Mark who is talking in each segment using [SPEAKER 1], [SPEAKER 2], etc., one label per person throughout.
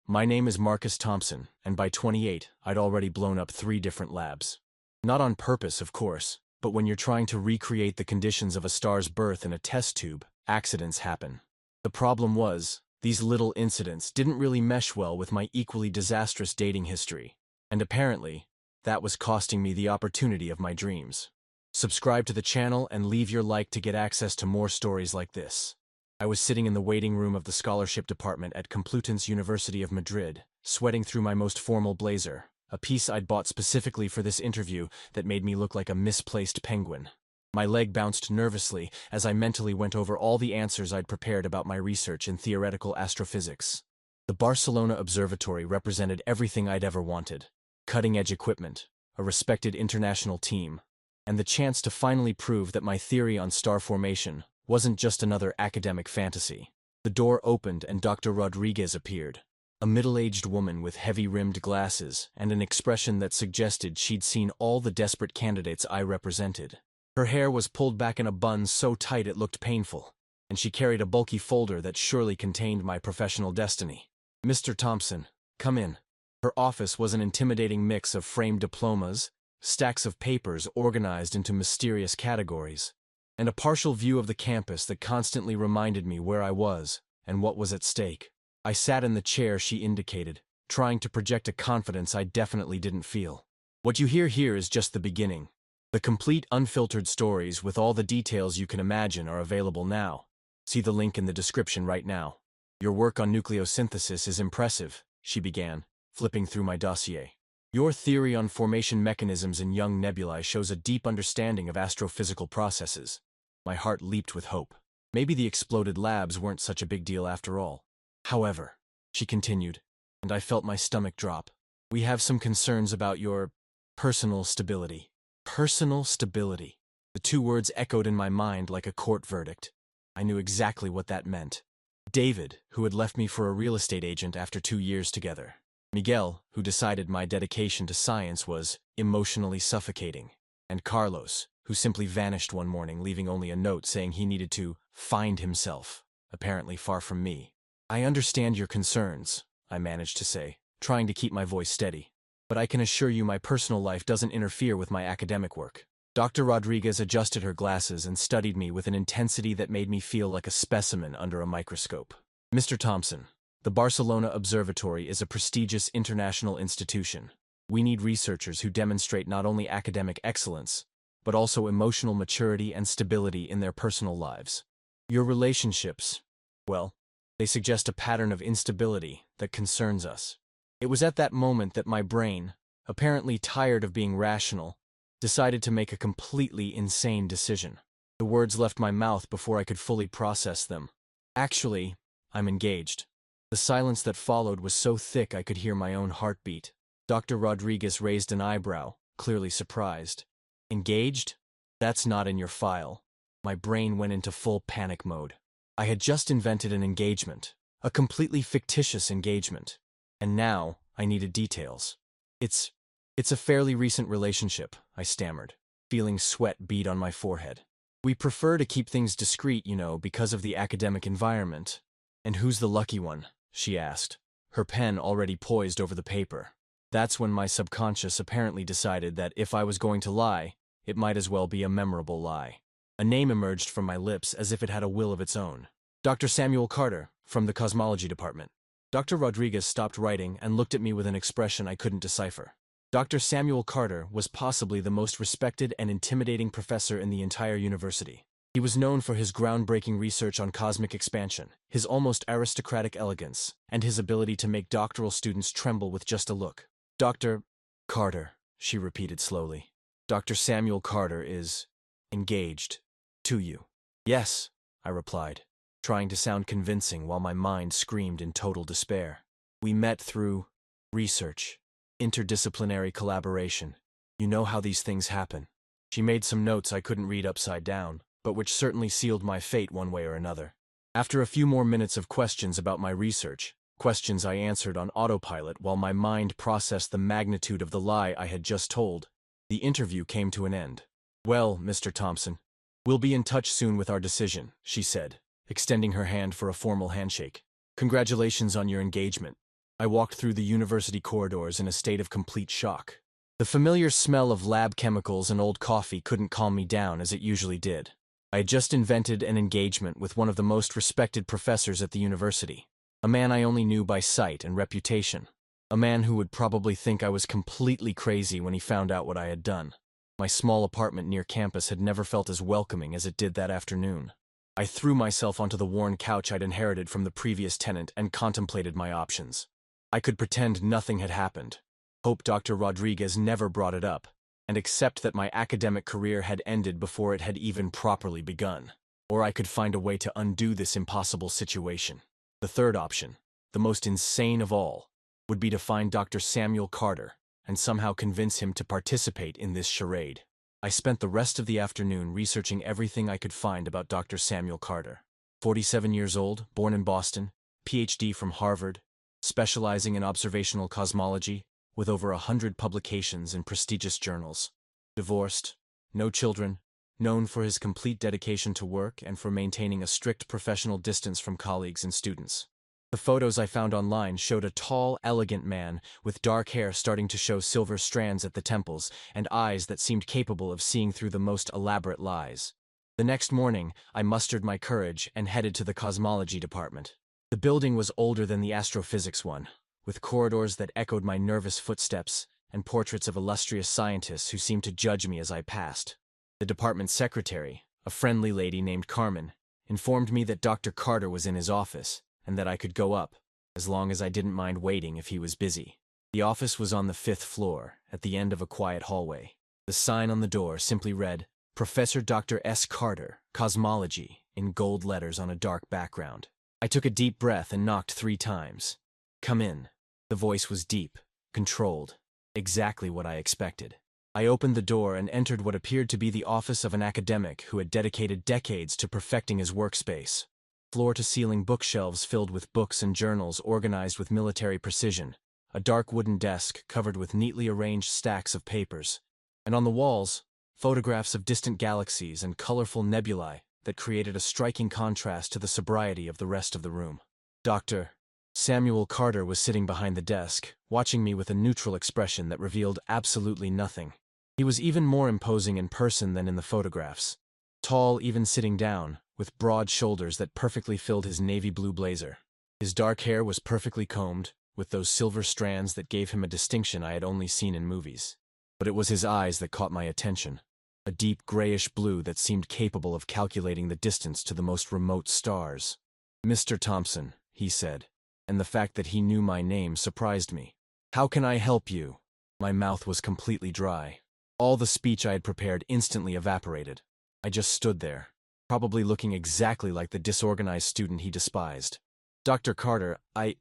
[SPEAKER 1] My name is Marcus Thompson, and by 28, I'd already blown up 3 different labs. Not on purpose, of course, but when you're trying to recreate the conditions of a star's birth in a test tube, accidents happen. The problem was, these little incidents didn't really mesh well with my equally disastrous dating history, and apparently, that was costing me the opportunity of my dreams. Subscribe to the channel and leave your like to get access to more stories like this. I was sitting in the waiting room of the scholarship department at Complutense University of Madrid, sweating through my most formal blazer, a piece I'd bought specifically for this interview that made me look like a misplaced penguin. My leg bounced nervously as I mentally went over all the answers I'd prepared about my research in theoretical astrophysics. The Barcelona Observatory represented everything I'd ever wanted: cutting-edge equipment, a respected international team, and the chance to finally prove that my theory on star formation wasn't just another academic fantasy. The door opened and Dr. Rodriguez appeared, a middle-aged woman with heavy-rimmed glasses and an expression that suggested she'd seen all the desperate candidates I represented. Her hair was pulled back in a bun so tight it looked painful, and she carried a bulky folder that surely contained my professional destiny. "Mr. Thompson, come in." Her office was an intimidating mix of framed diplomas, stacks of papers organized into mysterious categories, and a partial view of the campus that constantly reminded me where I was and what was at stake. I sat in the chair she indicated, trying to project a confidence I definitely didn't feel. What you hear here is just the beginning. The complete unfiltered stories with all the details you can imagine are available now. See the link in the description right now. "Your work on nucleosynthesis is impressive," she began, flipping through my dossier. "Your theory on formation mechanisms in young nebulae shows a deep understanding of astrophysical processes." My heart leaped with hope. Maybe the exploded labs weren't such a big deal after all. "However," she continued, and I felt my stomach drop, "we have some concerns about your personal stability." Personal stability. The 2 words echoed in my mind like a court verdict. I knew exactly what that meant. David, who had left me for a real estate agent after 2 years together. Miguel, who decided my dedication to science was emotionally suffocating. And Carlos, who simply vanished one morning, leaving only a note saying he needed to find himself, apparently far from me. "I understand your concerns," I managed to say, trying to keep my voice steady. "But I can assure you my personal life doesn't interfere with my academic work." Dr. Rodriguez adjusted her glasses and studied me with an intensity that made me feel like a specimen under a microscope. "Mr. Thompson, the Barcelona Observatory is a prestigious international institution. We need researchers who demonstrate not only academic excellence, but also emotional maturity and stability in their personal lives. Your relationships, well, they suggest a pattern of instability that concerns us." It was at that moment that my brain, apparently tired of being rational, decided to make a completely insane decision. The words left my mouth before I could fully process them. "Actually, I'm engaged." The silence that followed was so thick I could hear my own heartbeat. Dr. Rodriguez raised an eyebrow, clearly surprised. "Engaged? That's not in your file." My brain went into full panic mode. I had just invented an engagement, a completely fictitious engagement. And now, I needed details. It's a fairly recent relationship," I stammered, feeling sweat bead on my forehead. "We prefer to keep things discreet, because of the academic environment." "And who's the lucky one?" she asked, her pen already poised over the paper. That's when my subconscious apparently decided that if I was going to lie, it might as well be a memorable lie. A name emerged from my lips as if it had a will of its own. "Dr. Samuel Carter, from the Cosmology Department." Dr. Rodriguez stopped writing and looked at me with an expression I couldn't decipher. Dr. Samuel Carter was possibly the most respected and intimidating professor in the entire university. He was known for his groundbreaking research on cosmic expansion, his almost aristocratic elegance, and his ability to make doctoral students tremble with just a look. "Dr. Carter," she repeated slowly. "Dr. Samuel Carter is engaged to you." "Yes," I replied, trying to sound convincing while my mind screamed in total despair. "We met through research, interdisciplinary collaboration. You know how these things happen." She made some notes I couldn't read upside down, but which certainly sealed my fate one way or another. After a few more minutes of questions about my research, questions I answered on autopilot while my mind processed the magnitude of the lie I had just told, the interview came to an end. "Well, Mr. Thompson, we'll be in touch soon with our decision," she said, extending her hand for a formal handshake. "Congratulations on your engagement." I walked through the university corridors in a state of complete shock. The familiar smell of lab chemicals and old coffee couldn't calm me down as it usually did. I had just invented an engagement with one of the most respected professors at the university, a man I only knew by sight and reputation, a man who would probably think I was completely crazy when he found out what I had done. My small apartment near campus had never felt as welcoming as it did that afternoon. I threw myself onto the worn couch I'd inherited from the previous tenant and contemplated my options. I could pretend nothing had happened, hope Dr. Rodriguez never brought it up, and accept that my academic career had ended before it had even properly begun. Or I could find a way to undo this impossible situation. The third option, the most insane of all, would be to find Dr. Samuel Carter and somehow convince him to participate in this charade. I spent the rest of the afternoon researching everything I could find about Dr. Samuel Carter. 47 years old, born in Boston, PhD from Harvard, specializing in observational cosmology, with over 100 publications in prestigious journals. Divorced, no children, known for his complete dedication to work and for maintaining a strict professional distance from colleagues and students. The photos I found online showed a tall, elegant man with dark hair starting to show silver strands at the temples and eyes that seemed capable of seeing through the most elaborate lies. The next morning, I mustered my courage and headed to the cosmology department. The building was older than the astrophysics one, with corridors that echoed my nervous footsteps and portraits of illustrious scientists who seemed to judge me as I passed. The department secretary, a friendly lady named Carmen, informed me that Dr. Carter was in his office and that I could go up, as long as I didn't mind waiting if he was busy. The office was on the 5th floor, at the end of a quiet hallway. The sign on the door simply read, Professor Dr. S. Carter, Cosmology, in gold letters on a dark background. I took a deep breath and knocked 3 times. Come in. The voice was deep, controlled, exactly what I expected. I opened the door and entered what appeared to be the office of an academic who had dedicated decades to perfecting his workspace. Floor-to-ceiling bookshelves filled with books and journals organized with military precision, a dark wooden desk covered with neatly arranged stacks of papers, and on the walls, photographs of distant galaxies and colorful nebulae that created a striking contrast to the sobriety of the rest of the room. Dr. Samuel Carter was sitting behind the desk, watching me with a neutral expression that revealed absolutely nothing. He was even more imposing in person than in the photographs. Tall, even sitting down, with broad shoulders that perfectly filled his navy blue blazer. His dark hair was perfectly combed, with those silver strands that gave him a distinction I had only seen in movies. But it was his eyes that caught my attention, a deep grayish blue that seemed capable of calculating the distance to the most remote stars. Mr. Thompson, he said, and the fact that he knew my name surprised me. How can I help you? My mouth was completely dry. All the speech I had prepared instantly evaporated. I just stood there, probably looking exactly like the disorganized student he despised. Dr. Carter, I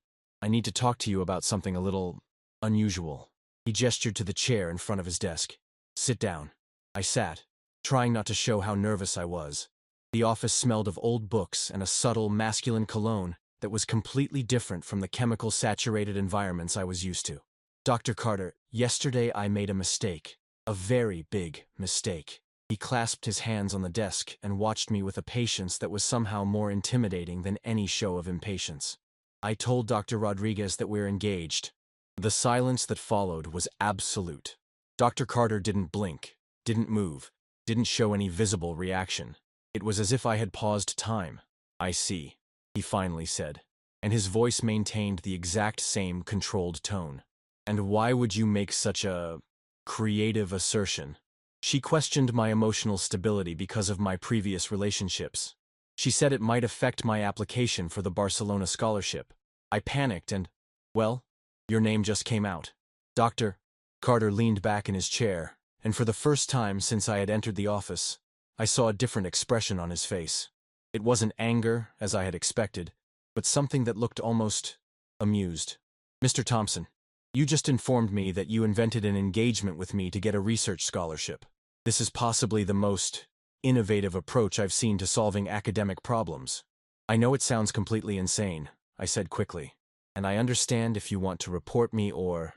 [SPEAKER 1] need to talk to you about something a little unusual. He gestured to the chair in front of his desk. Sit down. I sat, trying not to show how nervous I was. The office smelled of old books and a subtle, masculine cologne that was completely different from the chemical-saturated environments I was used to. Dr. Carter, yesterday I made a mistake. A very big mistake. He clasped his hands on the desk and watched me with a patience that was somehow more intimidating than any show of impatience. I told Dr. Rodriguez that we're engaged. The silence that followed was absolute. Dr. Carter didn't blink, didn't move, didn't show any visible reaction. It was as if I had paused time. I see, he finally said, and his voice maintained the exact same controlled tone. And why would you make such a creative assertion? She questioned my emotional stability because of my previous relationships. She said it might affect my application for the Barcelona scholarship. I panicked and, well, your name just came out. Dr. Carter leaned back in his chair, and for the first time since I had entered the office, I saw a different expression on his face. It wasn't anger, as I had expected, but something that looked almost amused. Mr. Thompson, you just informed me that you invented an engagement with me to get a research scholarship. This is possibly the most innovative approach I've seen to solving academic problems. I know it sounds completely insane, I said quickly, and I understand if you want to report me or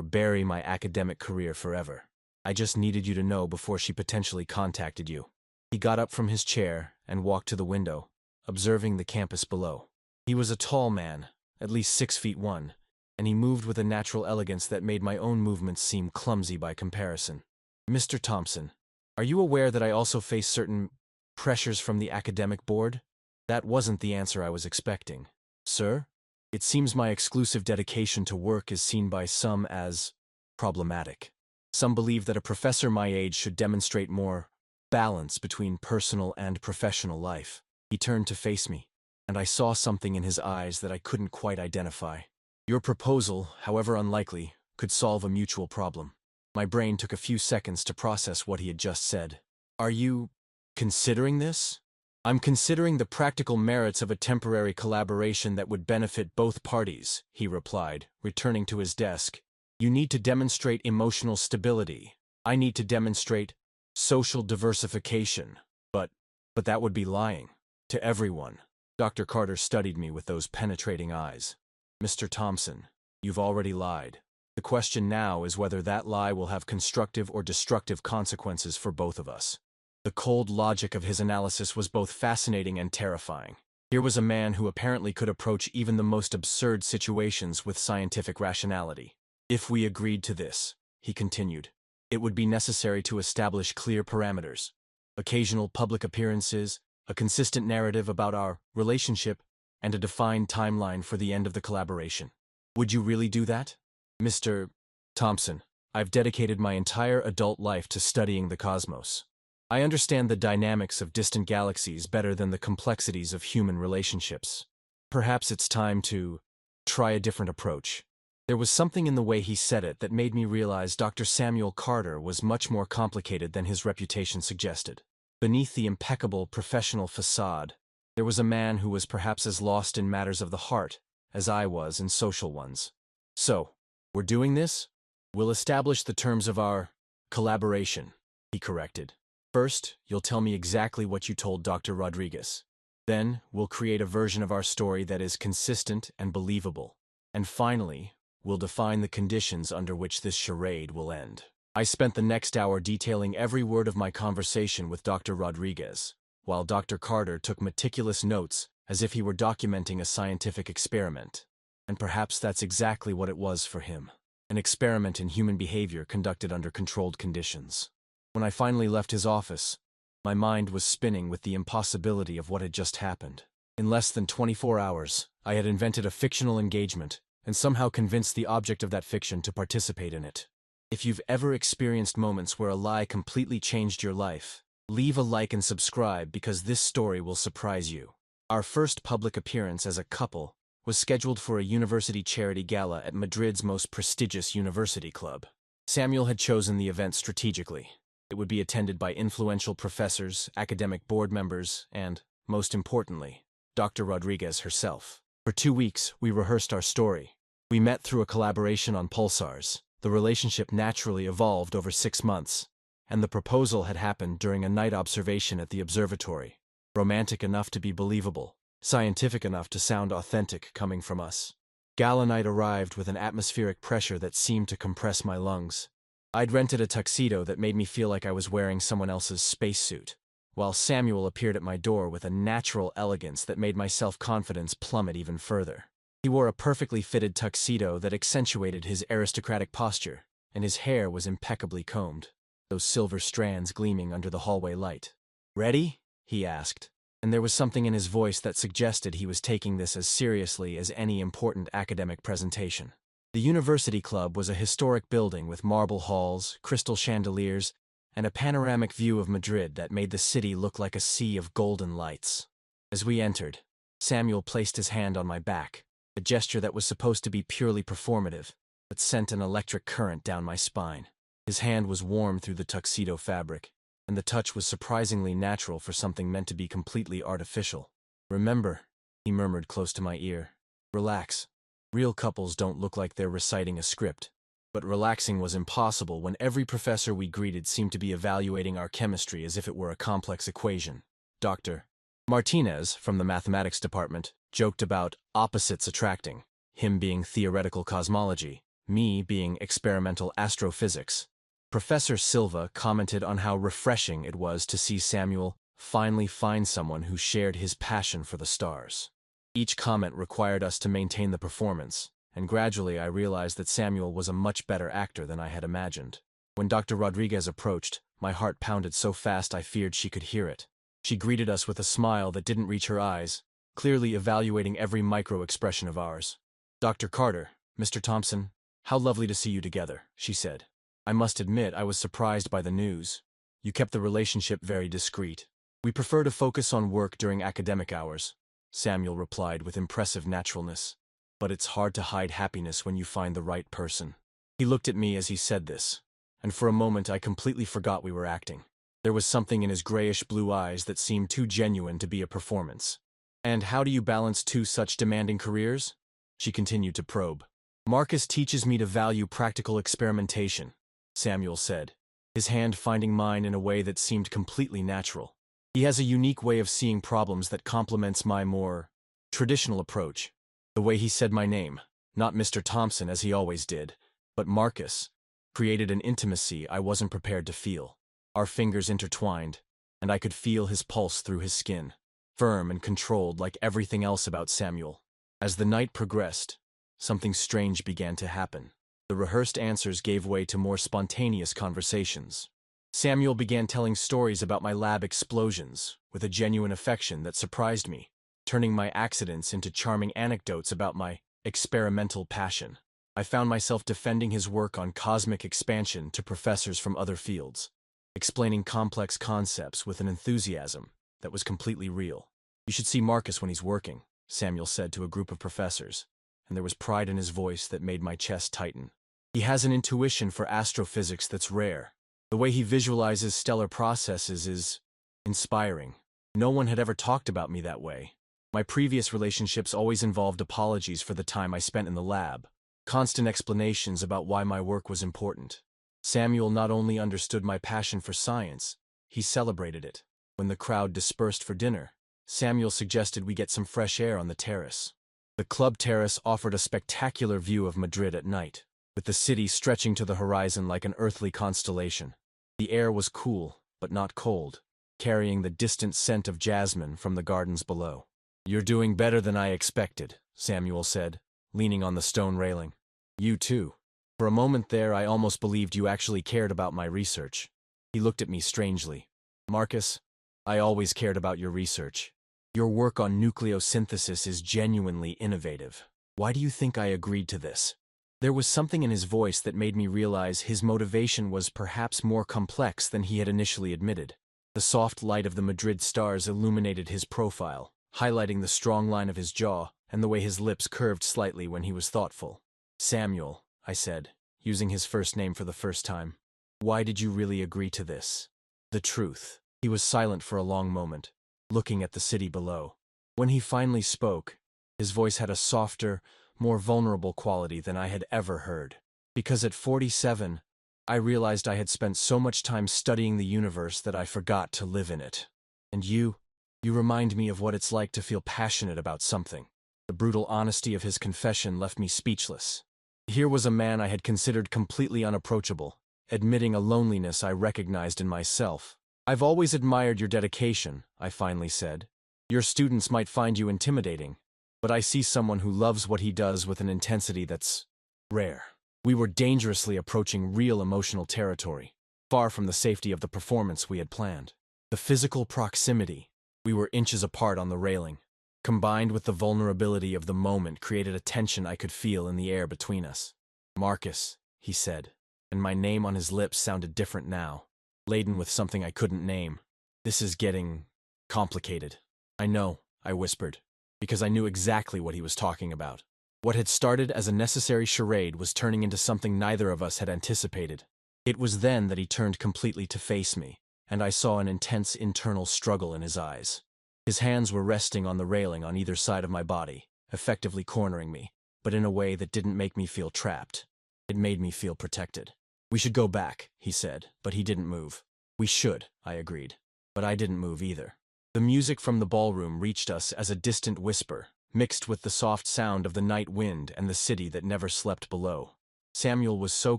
[SPEAKER 1] bury my academic career forever. I just needed you to know before she potentially contacted you. He got up from his chair and walked to the window, observing the campus below. He was a tall man, at least 6'1", and he moved with a natural elegance that made my own movements seem clumsy by comparison. Mr. Thompson, are you aware that I also face certain pressures from the academic board? That wasn't the answer I was expecting. Sir, it seems my exclusive dedication to work is seen by some as problematic. Some believe that a professor my age should demonstrate more balance between personal and professional life. He turned to face me, and I saw something in his eyes that I couldn't quite identify. Your proposal, however unlikely, could solve a mutual problem. My brain took a few seconds to process what he had just said. Are you considering this? I'm considering the practical merits of a temporary collaboration that would benefit both parties, he replied, returning to his desk. You need to demonstrate emotional stability. I need to demonstrate social diversification. But that would be lying. To everyone. Dr. Carter studied me with those penetrating eyes. Mr. Thompson, you've already lied. The question now is whether that lie will have constructive or destructive consequences for both of us. The cold logic of his analysis was both fascinating and terrifying. Here was a man who apparently could approach even the most absurd situations with scientific rationality. If we agreed to this, he continued, it would be necessary to establish clear parameters. Occasional public appearances, a consistent narrative about our relationship, and a defined timeline for the end of the collaboration. Would you really do that? Mr. Thompson, I've dedicated my entire adult life to studying the cosmos. I understand the dynamics of distant galaxies better than the complexities of human relationships. Perhaps it's time to try a different approach. There was something in the way he said it that made me realize Dr. Samuel Carter was much more complicated than his reputation suggested. Beneath the impeccable professional facade, there was a man who was perhaps as lost in matters of the heart as I was in social ones. So, we're doing this? We'll establish the terms of our collaboration, he corrected. First, you'll tell me exactly what you told Dr. Rodriguez. Then, we'll create a version of our story that is consistent and believable. And finally, we'll define the conditions under which this charade will end. I spent the next hour detailing every word of my conversation with Dr. Rodriguez, while Dr. Carter took meticulous notes as if he were documenting a scientific experiment. And perhaps that's exactly what it was for him. An experiment in human behavior conducted under controlled conditions. When I finally left his office, my mind was spinning with the impossibility of what had just happened. In less than 24 hours, I had invented a fictional engagement and somehow convinced the object of that fiction to participate in it. If you've ever experienced moments where a lie completely changed your life, leave a like and subscribe because this story will surprise you. Our first public appearance as a couple was scheduled for a university charity gala at Madrid's most prestigious university club. Samuel had chosen the event strategically. It would be attended by influential professors, academic board members, and, most importantly, Dr. Rodriguez herself. For 2 weeks, we rehearsed our story. We met through a collaboration on pulsars. The relationship naturally evolved over 6 months, and the proposal had happened during a night observation at the observatory. Romantic enough to be believable, scientific enough to sound authentic coming from us. Gala night arrived with an atmospheric pressure that seemed to compress my lungs. I'd rented a tuxedo that made me feel like I was wearing someone else's spacesuit, while Samuel appeared at my door with a natural elegance that made my self-confidence plummet even further. He wore a perfectly fitted tuxedo that accentuated his aristocratic posture, and his hair was impeccably combed, those silver strands gleaming under the hallway light. "Ready?" he asked, and there was something in his voice that suggested he was taking this as seriously as any important academic presentation. The University Club was a historic building with marble halls, crystal chandeliers, and a panoramic view of Madrid that made the city look like a sea of golden lights. As we entered, Samuel placed his hand on my back, a gesture that was supposed to be purely performative, but sent an electric current down my spine. His hand was warm through the tuxedo fabric, and the touch was surprisingly natural for something meant to be completely artificial. "Remember," he murmured close to my ear, "relax. Real couples don't look like they're reciting a script." But relaxing was impossible when every professor we greeted seemed to be evaluating our chemistry as if it were a complex equation. Dr. Martinez, from the mathematics department, joked about opposites attracting, him being theoretical cosmology, me being experimental astrophysics. Professor Silva commented on how refreshing it was to see Samuel finally find someone who shared his passion for the stars. Each comment required us to maintain the performance, and gradually I realized that Samuel was a much better actor than I had imagined. When Dr. Rodriguez approached, my heart pounded so fast I feared she could hear it. She greeted us with a smile that didn't reach her eyes, clearly evaluating every micro-expression of ours. "Dr. Carter, Mr. Thompson, how lovely to see you together," she said. I must admit I was surprised by the news. "You kept the relationship very discreet." "We prefer to focus on work during academic hours," Samuel replied with impressive naturalness. "But it's hard to hide happiness when you find the right person." He looked at me as he said this, and for a moment I completely forgot we were acting. There was something in his grayish-blue eyes that seemed too genuine to be a performance. "And how do you balance two such demanding careers?" she continued to probe. "Marcus teaches me to value practical experimentation," Samuel said, his hand finding mine in a way that seemed completely natural. "He has a unique way of seeing problems that complements my more traditional approach." The way he said my name, not Mr. Thompson as he always did, but Marcus, created an intimacy I wasn't prepared to feel. Our fingers intertwined, and I could feel his pulse through his skin, firm and controlled like everything else about Samuel. As the night progressed, something strange began to happen. The rehearsed answers gave way to more spontaneous conversations. Samuel began telling stories about my lab explosions, with a genuine affection that surprised me, turning my accidents into charming anecdotes about my experimental passion. I found myself defending his work on cosmic expansion to professors from other fields, explaining complex concepts with an enthusiasm that was completely real. "You should see Marcus when he's working," Samuel said to a group of professors, and there was pride in his voice that made my chest tighten. "He has an intuition for astrophysics that's rare. The way he visualizes stellar processes is inspiring. No one had ever talked about me that way. My previous relationships always involved apologies for the time I spent in the lab, constant explanations about why my work was important. Samuel not only understood my passion for science, he celebrated it. When the crowd dispersed for dinner, Samuel suggested we get some fresh air on the terrace. The club terrace offered a spectacular view of Madrid at night, with the city stretching to the horizon like an earthly constellation. The air was cool, but not cold, carrying the distant scent of jasmine from the gardens below. "You're doing better than I expected," Samuel said, leaning on the stone railing. "You too. For a moment there I almost believed you actually cared about my research." He looked at me strangely. "Marcus, I always cared about your research. Your work on nucleosynthesis is genuinely innovative. Why do you think I agreed to this?" There was something in his voice that made me realize his motivation was perhaps more complex than he had initially admitted. The soft light of the Madrid stars illuminated his profile, highlighting the strong line of his jaw and the way his lips curved slightly when he was thoughtful. "Samuel," I said, using his first name for the first time, "why did you really agree to this?" "The truth." He was silent for a long moment, looking at the city below. When he finally spoke, his voice had a softer, more vulnerable quality than I had ever heard. "Because at 47, I realized I had spent so much time studying the universe that I forgot to live in it. And you remind me of what it's like to feel passionate about something." The brutal honesty of his confession left me speechless. Here was a man I had considered completely unapproachable, admitting a loneliness I recognized in myself. "I've always admired your dedication," I finally said. "Your students might find you intimidating, but I see someone who loves what he does with an intensity that's rare." We were dangerously approaching real emotional territory, far from the safety of the performance we had planned. The physical proximity, we were inches apart on the railing, combined with the vulnerability of the moment created a tension I could feel in the air between us. "Marcus," he said, and my name on his lips sounded different now, laden with something I couldn't name. "This is getting complicated." "I know," I whispered, because I knew exactly what he was talking about. What had started as a necessary charade was turning into something neither of us had anticipated. It was then that he turned completely to face me, and I saw an intense internal struggle in his eyes. His hands were resting on the railing on either side of my body, effectively cornering me, but in a way that didn't make me feel trapped. It made me feel protected. "We should go back," he said, but he didn't move. "We should," I agreed, but I didn't move either. The music from the ballroom reached us as a distant whisper, mixed with the soft sound of the night wind and the city that never slept below. Samuel was so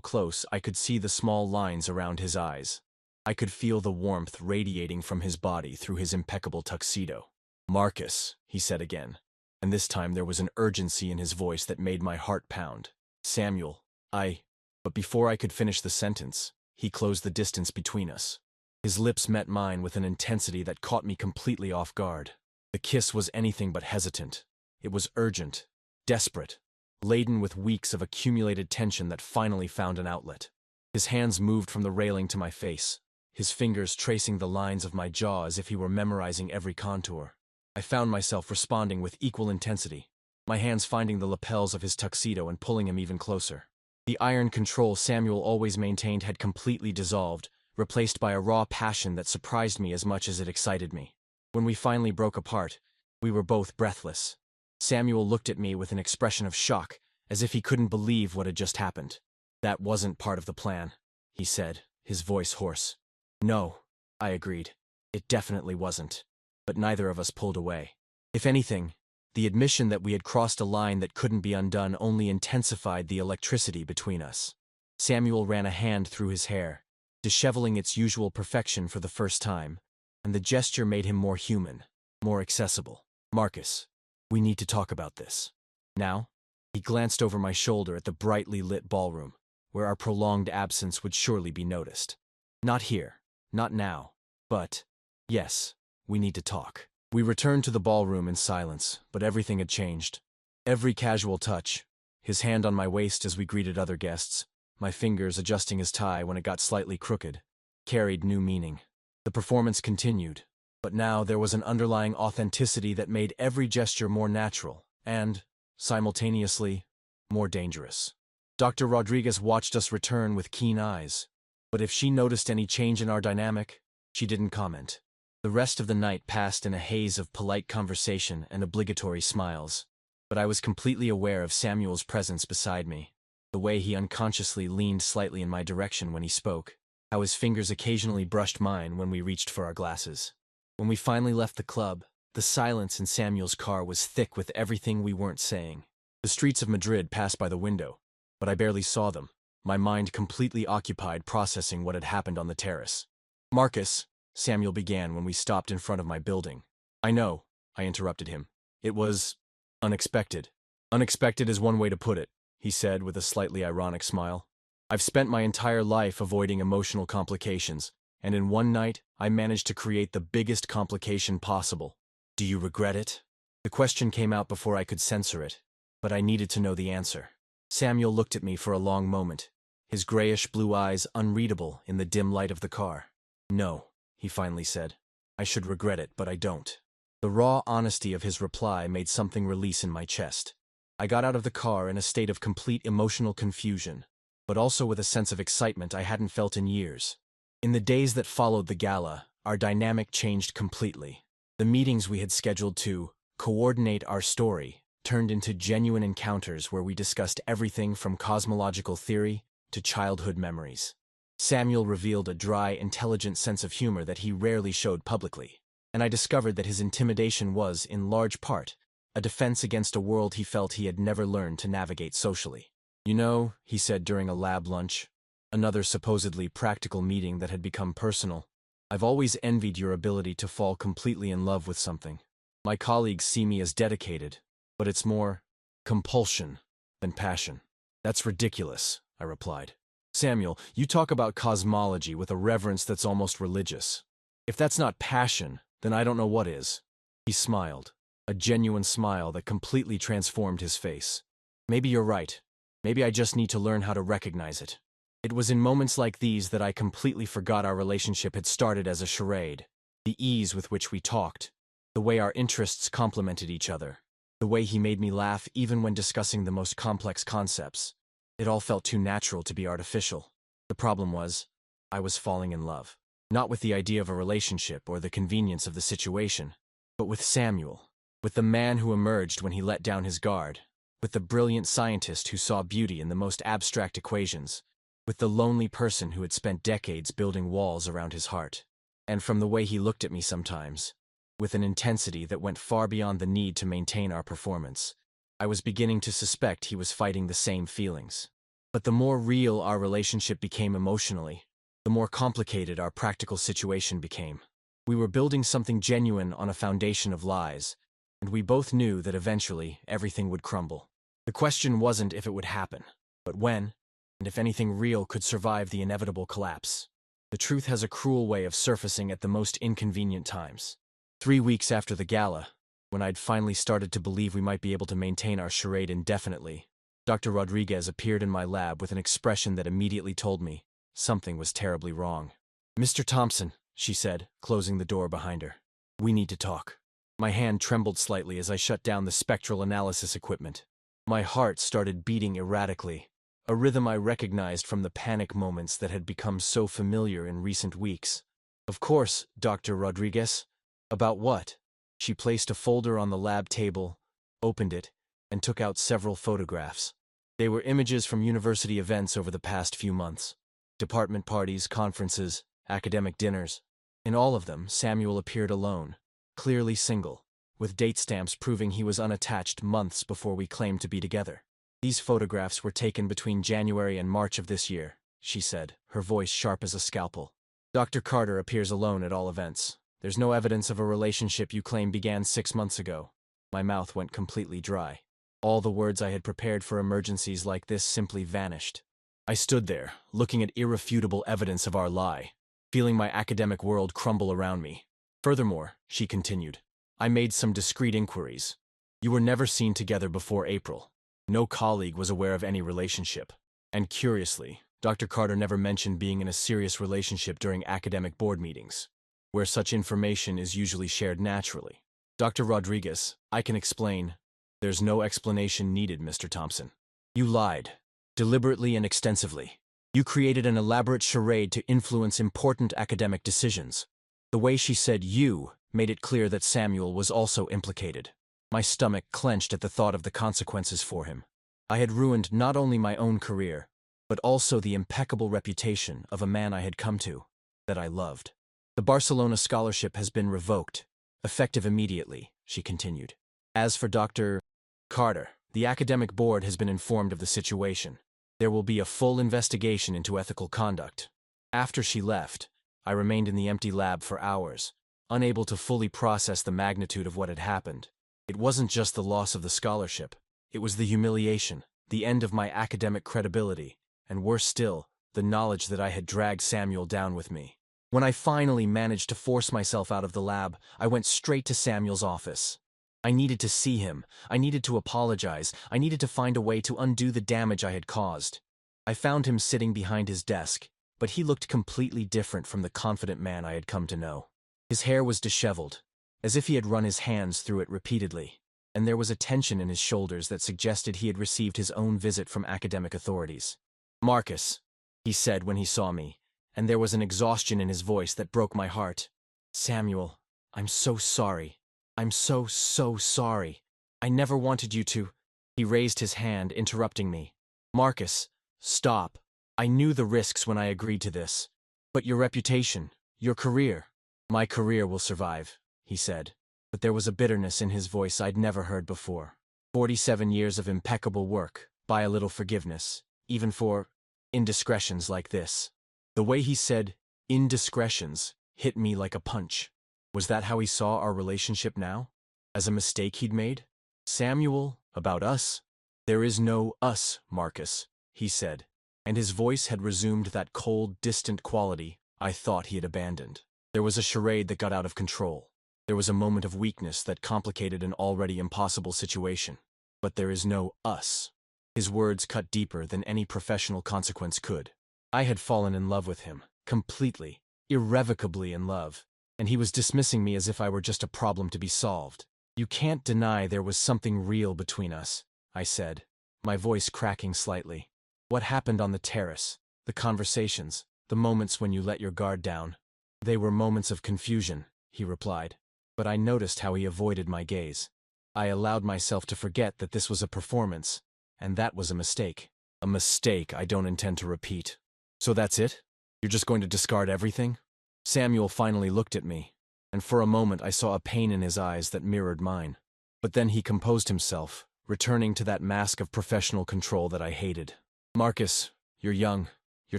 [SPEAKER 1] close I could see the small lines around his eyes. I could feel the warmth radiating from his body through his impeccable tuxedo. "Marcus," he said again, And this time there was an urgency in his voice that made my heart pound. Samuel, But before I could finish the sentence, he closed the distance between us. His lips met mine with an intensity that caught me completely off guard. The kiss was anything but hesitant. It was urgent, desperate, laden with weeks of accumulated tension that finally found an outlet. His hands moved from the railing to my face, his fingers tracing the lines of my jaw as if he were memorizing every contour. I found myself responding with equal intensity, my hands finding the lapels of his tuxedo and pulling him even closer. The iron control Samuel always maintained had completely dissolved, replaced by a raw passion that surprised me as much as it excited me. When we finally broke apart, we were both breathless. Samuel looked at me with an expression of shock, as if he couldn't believe what had just happened. "That wasn't part of the plan," he said, his voice hoarse. "No," I agreed. "It definitely wasn't." But neither of us pulled away. If anything, the admission that we had crossed a line that couldn't be undone only intensified the electricity between us. Samuel ran a hand through his hair, disheveling its usual perfection for the first time, and the gesture made him more human, more accessible. "Marcus, we need to talk about this." "Now?" He glanced over my shoulder at the brightly lit ballroom, where our prolonged absence would surely be noticed. "Not here, not now, but, yes, we need to talk." We returned to the ballroom in silence, but everything had changed. Every casual touch, his hand on my waist as we greeted other guests, my fingers adjusting his tie when it got slightly crooked, carried new meaning. The performance continued, but now there was an underlying authenticity that made every gesture more natural and, simultaneously, more dangerous. Dr. Rodriguez watched us return with keen eyes, but if she noticed any change in our dynamic, she didn't comment. The rest of the night passed in a haze of polite conversation and obligatory smiles, but I was completely aware of Samuel's presence beside me, the way he unconsciously leaned slightly in my direction when he spoke, how his fingers occasionally brushed mine when we reached for our glasses. When we finally left the club, the silence in Samuel's car was thick with everything we weren't saying. The streets of Madrid passed by the window, but I barely saw them, my mind completely occupied processing what had happened on the terrace. "Marcus," Samuel began when we stopped in front of my building. "I know," I interrupted him. "It was unexpected." "Unexpected is one way to put it," he said with a slightly ironic smile. "I've spent my entire life avoiding emotional complications, and in one night I managed to create the biggest complication possible. Do you regret it?" The question came out before I could censor it, but I needed to know the answer. Samuel looked at me for a long moment, his grayish-blue eyes unreadable in the dim light of the car. "No," he finally said. "I should regret it, but I don't." The raw honesty of his reply made something release in my chest. I got out of the car in a state of complete emotional confusion, but also with a sense of excitement I hadn't felt in years. In the days that followed the gala, our dynamic changed completely. The meetings we had scheduled to coordinate our story turned into genuine encounters where we discussed everything from cosmological theory to childhood memories. Samuel revealed a dry, intelligent sense of humor that he rarely showed publicly, and I discovered that his intimidation was, in large part, a defense against a world he felt he had never learned to navigate socially. "You know," he said during a lab lunch, another supposedly practical meeting that had become personal, "I've always envied your ability to fall completely in love with something. My colleagues see me as dedicated, but it's more compulsion than passion." "That's ridiculous," I replied. "Samuel, you talk about cosmology with a reverence that's almost religious. If that's not passion, then I don't know what is." He smiled, a genuine smile that completely transformed his face. "Maybe you're right. Maybe I just need to learn how to recognize it." It was in moments like these that I completely forgot our relationship had started as a charade. The ease with which we talked, the way our interests complemented each other, the way he made me laugh even when discussing the most complex concepts. It all felt too natural to be artificial. The problem was, I was falling in love. Not with the idea of a relationship or the convenience of the situation, but with Samuel, with the man who emerged when he let down his guard, with the brilliant scientist who saw beauty in the most abstract equations, with the lonely person who had spent decades building walls around his heart. And from the way he looked at me sometimes, with an intensity that went far beyond the need to maintain our performance, I was beginning to suspect he was fighting the same feelings. But the more real our relationship became emotionally, the more complicated our practical situation became. We were building something genuine on a foundation of lies, and we both knew that eventually everything would crumble. The question wasn't if it would happen, but when, and if anything real could survive the inevitable collapse. The truth has a cruel way of surfacing at the most inconvenient times. 3 weeks after the gala, when I'd finally started to believe we might be able to maintain our charade indefinitely, Dr. Rodriguez appeared in my lab with an expression that immediately told me something was terribly wrong. "Mr. Thompson," she said, closing the door behind her. "We need to talk." My hand trembled slightly as I shut down the spectral analysis equipment. My heart started beating erratically, a rhythm I recognized from the panic moments that had become so familiar in recent weeks. "Of course, Dr. Rodriguez. About what?" She placed a folder on the lab table, opened it, and took out several photographs. They were images from university events over the past few months. Department parties, conferences, academic dinners. In all of them, Samuel appeared alone, clearly single, with date stamps proving he was unattached months before we claimed to be together. "These photographs were taken between January and March of this year," she said, her voice sharp as a scalpel. "Dr. Carter appears alone at all events. There's no evidence of a relationship you claim began 6 months ago." My mouth went completely dry. All the words I had prepared for emergencies like this simply vanished. I stood there, looking at irrefutable evidence of our lie, feeling my academic world crumble around me. "Furthermore," she continued, "I made some discreet inquiries. You were never seen together before April. No colleague was aware of any relationship. And curiously, Dr. Carter never mentioned being in a serious relationship during academic board meetings, where such information is usually shared naturally. Dr. Rodriguez, I can explain." "There's no explanation needed, Mr. Thompson. You lied, deliberately and extensively. You created an elaborate charade to influence important academic decisions." The way she said "you" made it clear that Samuel was also implicated. My stomach clenched at the thought of the consequences for him. I had ruined not only my own career, but also the impeccable reputation of a man I had come to, that I loved. "The Barcelona scholarship has been revoked, effective immediately," she continued. "As for Dr. Carter, the academic board has been informed of the situation. There will be a full investigation into ethical conduct." After she left, I remained in the empty lab for hours, unable to fully process the magnitude of what had happened. It wasn't just the loss of the scholarship. It was the humiliation, the end of my academic credibility, and worse still, the knowledge that I had dragged Samuel down with me. When I finally managed to force myself out of the lab, I went straight to Samuel's office. I needed to see him. I needed to apologize. I needed to find a way to undo the damage I had caused. I found him sitting behind his desk, but he looked completely different from the confident man I had come to know. His hair was disheveled, as if he had run his hands through it repeatedly, and there was a tension in his shoulders that suggested he had received his own visit from academic authorities. "Marcus," he said when he saw me, and there was an exhaustion in his voice that broke my heart. "Samuel, I'm so sorry. I'm so sorry. I never wanted you to—" He raised his hand, interrupting me. "Marcus, stop. I knew the risks when I agreed to this. But your reputation, your career—" "My career will survive," he said, but there was a bitterness in his voice I'd never heard before. 47 years of impeccable work, buy a little forgiveness, even for indiscretions like this. The way he said indiscretions hit me like a punch. Was that how he saw our relationship now? As a mistake he'd made? "Samuel, about us?" "There is no us, Marcus," he said, and his voice had resumed that cold, distant quality I thought he had abandoned. There was a charade that got out of control. There was a moment of weakness that complicated an already impossible situation. But there is no us. His words cut deeper than any professional consequence could. I had fallen in love with him, completely, irrevocably in love, and he was dismissing me as if I were just a problem to be solved. "You can't deny there was something real between us," I said, my voice cracking slightly. "What happened on the terrace, the conversations, the moments when you let your guard down?" "They were moments of confusion," he replied, but I noticed how he avoided my gaze. I allowed myself to forget that this was a performance, and that was a mistake. A mistake I don't intend to repeat. "So that's it? You're just going to discard everything?" Samuel finally looked at me, and for a moment I saw a pain in his eyes that mirrored mine. But then he composed himself, returning to that mask of professional control that I hated. "Marcus, you're young, you're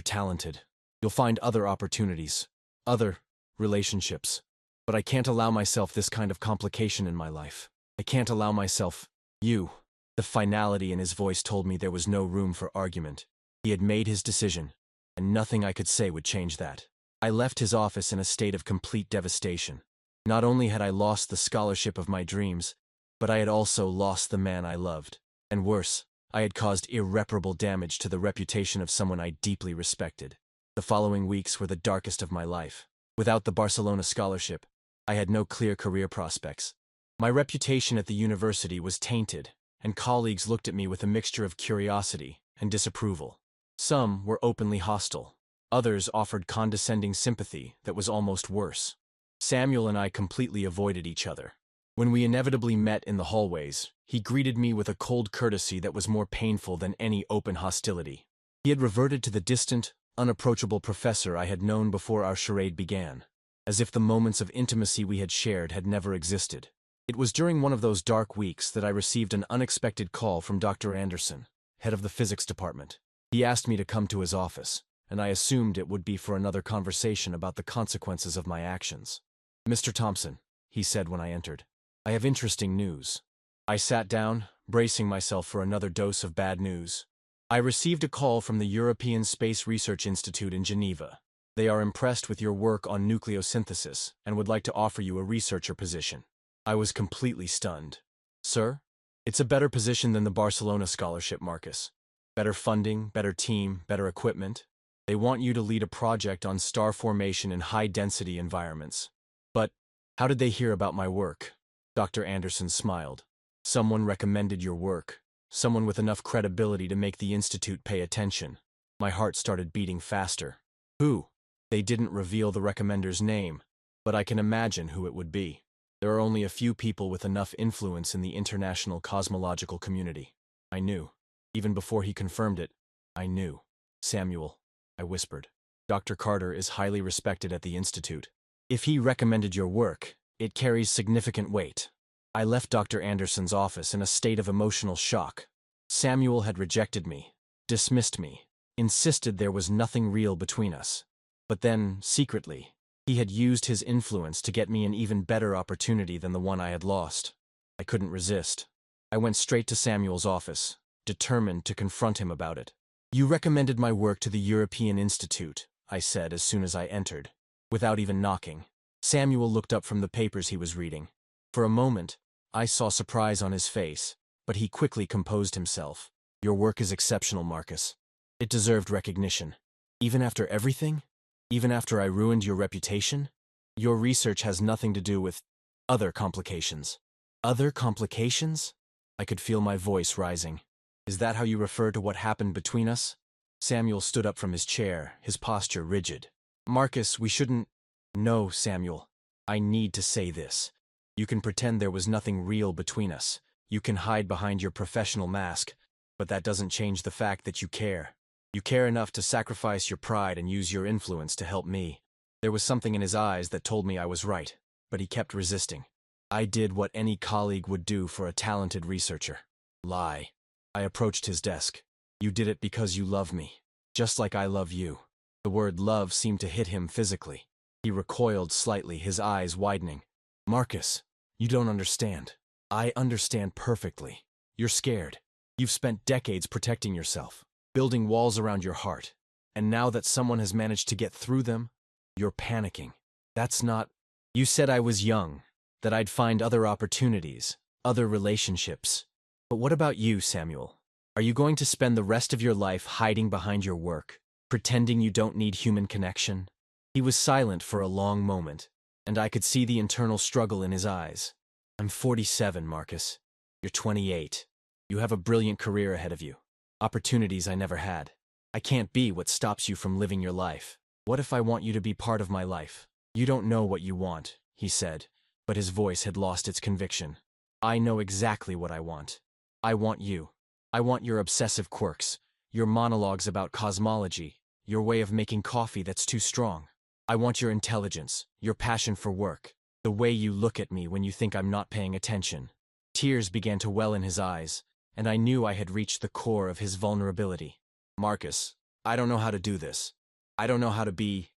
[SPEAKER 1] talented. You'll find other opportunities, other relationships. But I can't allow myself this kind of complication in my life. I can't allow myself. You. The finality in his voice told me there was no room for argument. He had made his decision, and nothing I could say would change that. I left his office in a state of complete devastation. Not only had I lost the scholarship of my dreams, but I had also lost the man I loved. And worse, I had caused irreparable damage to the reputation of someone I deeply respected. The following weeks were the darkest of my life. Without the Barcelona scholarship, I had no clear career prospects. My reputation at the university was tainted, and colleagues looked at me with a mixture of curiosity and disapproval. Some were openly hostile. Others offered condescending sympathy that was almost worse. Samuel and I completely avoided each other. When we inevitably met in the hallways, he greeted me with a cold courtesy that was more painful than any open hostility. He had reverted to the distant, unapproachable professor I had known before our charade began, as if the moments of intimacy we had shared had never existed. It was during one of those dark weeks that I received an unexpected call from Dr. Anderson, head of the physics department. He asked me to come to his office, and I assumed it would be for another conversation about the consequences of my actions. "Mr. Thompson," he said when I entered, "I have interesting news." I sat down, bracing myself for another dose of bad news. I received a call from the European Space Research Institute in Geneva. They are impressed with your work on nucleosynthesis and would like to offer you a researcher position. I was completely stunned. "Sir? It's a better position than the Barcelona scholarship, Marcus. Better funding, better team, better equipment. They want you to lead a project on star formation in high-density environments." "But how did they hear about my work?" Dr. Anderson smiled. "Someone recommended your work. Someone with enough credibility to make the institute pay attention." My heart started beating faster. "Who?" They didn't reveal the recommender's name, but I can imagine who it would be. There are only a few people with enough influence in the international cosmological community. I knew. Even before he confirmed it, I knew. "Samuel," I whispered. "Dr. Carter is highly respected at the institute. If he recommended your work, it carries significant weight." I left Dr. Anderson's office in a state of emotional shock. Samuel had rejected me, dismissed me, insisted there was nothing real between us. But then, secretly, he had used his influence to get me an even better opportunity than the one I had lost. I couldn't resist. I went straight to Samuel's office, determined to confront him about it. "You recommended my work to the European Institute," I said as soon as I entered, without even knocking. Samuel looked up from the papers he was reading. For a moment, I saw surprise on his face, but he quickly composed himself. "Your work is exceptional, Marcus. It deserved recognition. Even after everything? Even after I ruined your reputation? Your research has nothing to do with other complications." "Other complications?" I could feel my voice rising. "Is that how you refer to what happened between us?" Samuel stood up from his chair, his posture rigid. "Marcus, we shouldn't—" "No, Samuel. I need to say this. You can pretend there was nothing real between us. You can hide behind your professional mask, but that doesn't change the fact that you care. You care enough to sacrifice your pride and use your influence to help me." There was something in his eyes that told me I was right, but he kept resisting. "I did what any colleague would do for a talented researcher." "Lie." I approached his desk. "You did it because you love me, just like I love you." The word love seemed to hit him physically. He recoiled slightly, his eyes widening. "Marcus, you don't understand. I understand perfectly. You're scared. You've spent decades protecting yourself, building walls around your heart, and now that someone has managed to get through them, you're panicking. That's not— You said I was young, that I'd find other opportunities, other relationships. But what about you, Samuel? Are you going to spend the rest of your life hiding behind your work, pretending you don't need human connection?" He was silent for a long moment, and I could see the internal struggle in his eyes. "I'm 47, Marcus. You're 28. You have a brilliant career ahead of you. Opportunities I never had. I can't be what stops you from living your life. What if I want you to be part of my life?" "You don't know what you want," he said, but his voice had lost its conviction. "I know exactly what I want. I want you. I want your obsessive quirks, your monologues about cosmology, your way of making coffee that's too strong. I want your intelligence, your passion for work, the way you look at me when you think I'm not paying attention." Tears began to well in his eyes, and I knew I had reached the core of his vulnerability. "Marcus, I don't know how to do this. I don't know how to be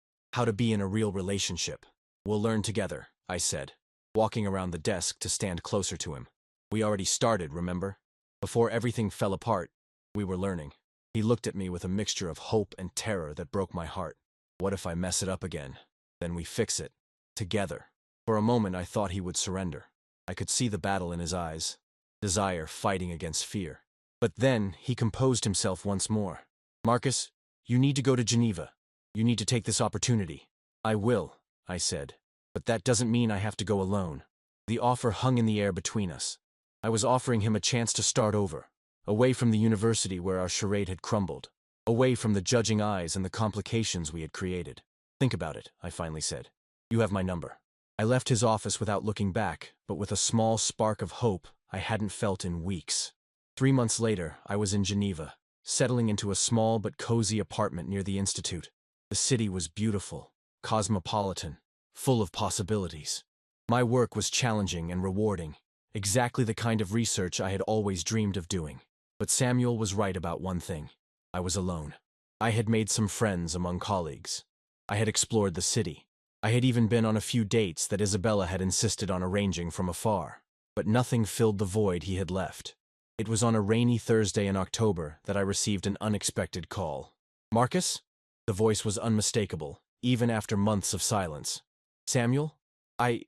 [SPEAKER 1] in a real relationship. We'll learn together," I said, walking around the desk to stand closer to him. We already started, remember? Before everything fell apart, we were learning. He looked at me with a mixture of hope and terror that broke my heart. What if I mess it up again? Then we fix it. Together. For a moment I thought he would surrender. I could see the battle in his eyes. Desire fighting against fear. But then he composed himself once more. Marcus, you need to go to Geneva. You need to take this opportunity. I will, I said. But that doesn't mean I have to go alone. The offer hung in the air between us. I was offering him a chance to start over. Away from the university where our charade had crumbled. Away from the judging eyes and the complications we had created. Think about it, I finally said. You have my number. I left his office without looking back, but with a small spark of hope I hadn't felt in weeks. 3 months later, I was in Geneva, settling into a small but cozy apartment near the Institute. The city was beautiful, cosmopolitan, full of possibilities. My work was challenging and rewarding, exactly the kind of research I had always dreamed of doing. But Samuel was right about one thing. I was alone. I had made some friends among colleagues. I had explored the city. I had even been on a few dates that Isabella had insisted on arranging from afar. But nothing filled the void he had left. It was on a rainy Thursday in October that I received an unexpected call. Marcus? The voice was unmistakable, even after months of silence. Samuel? I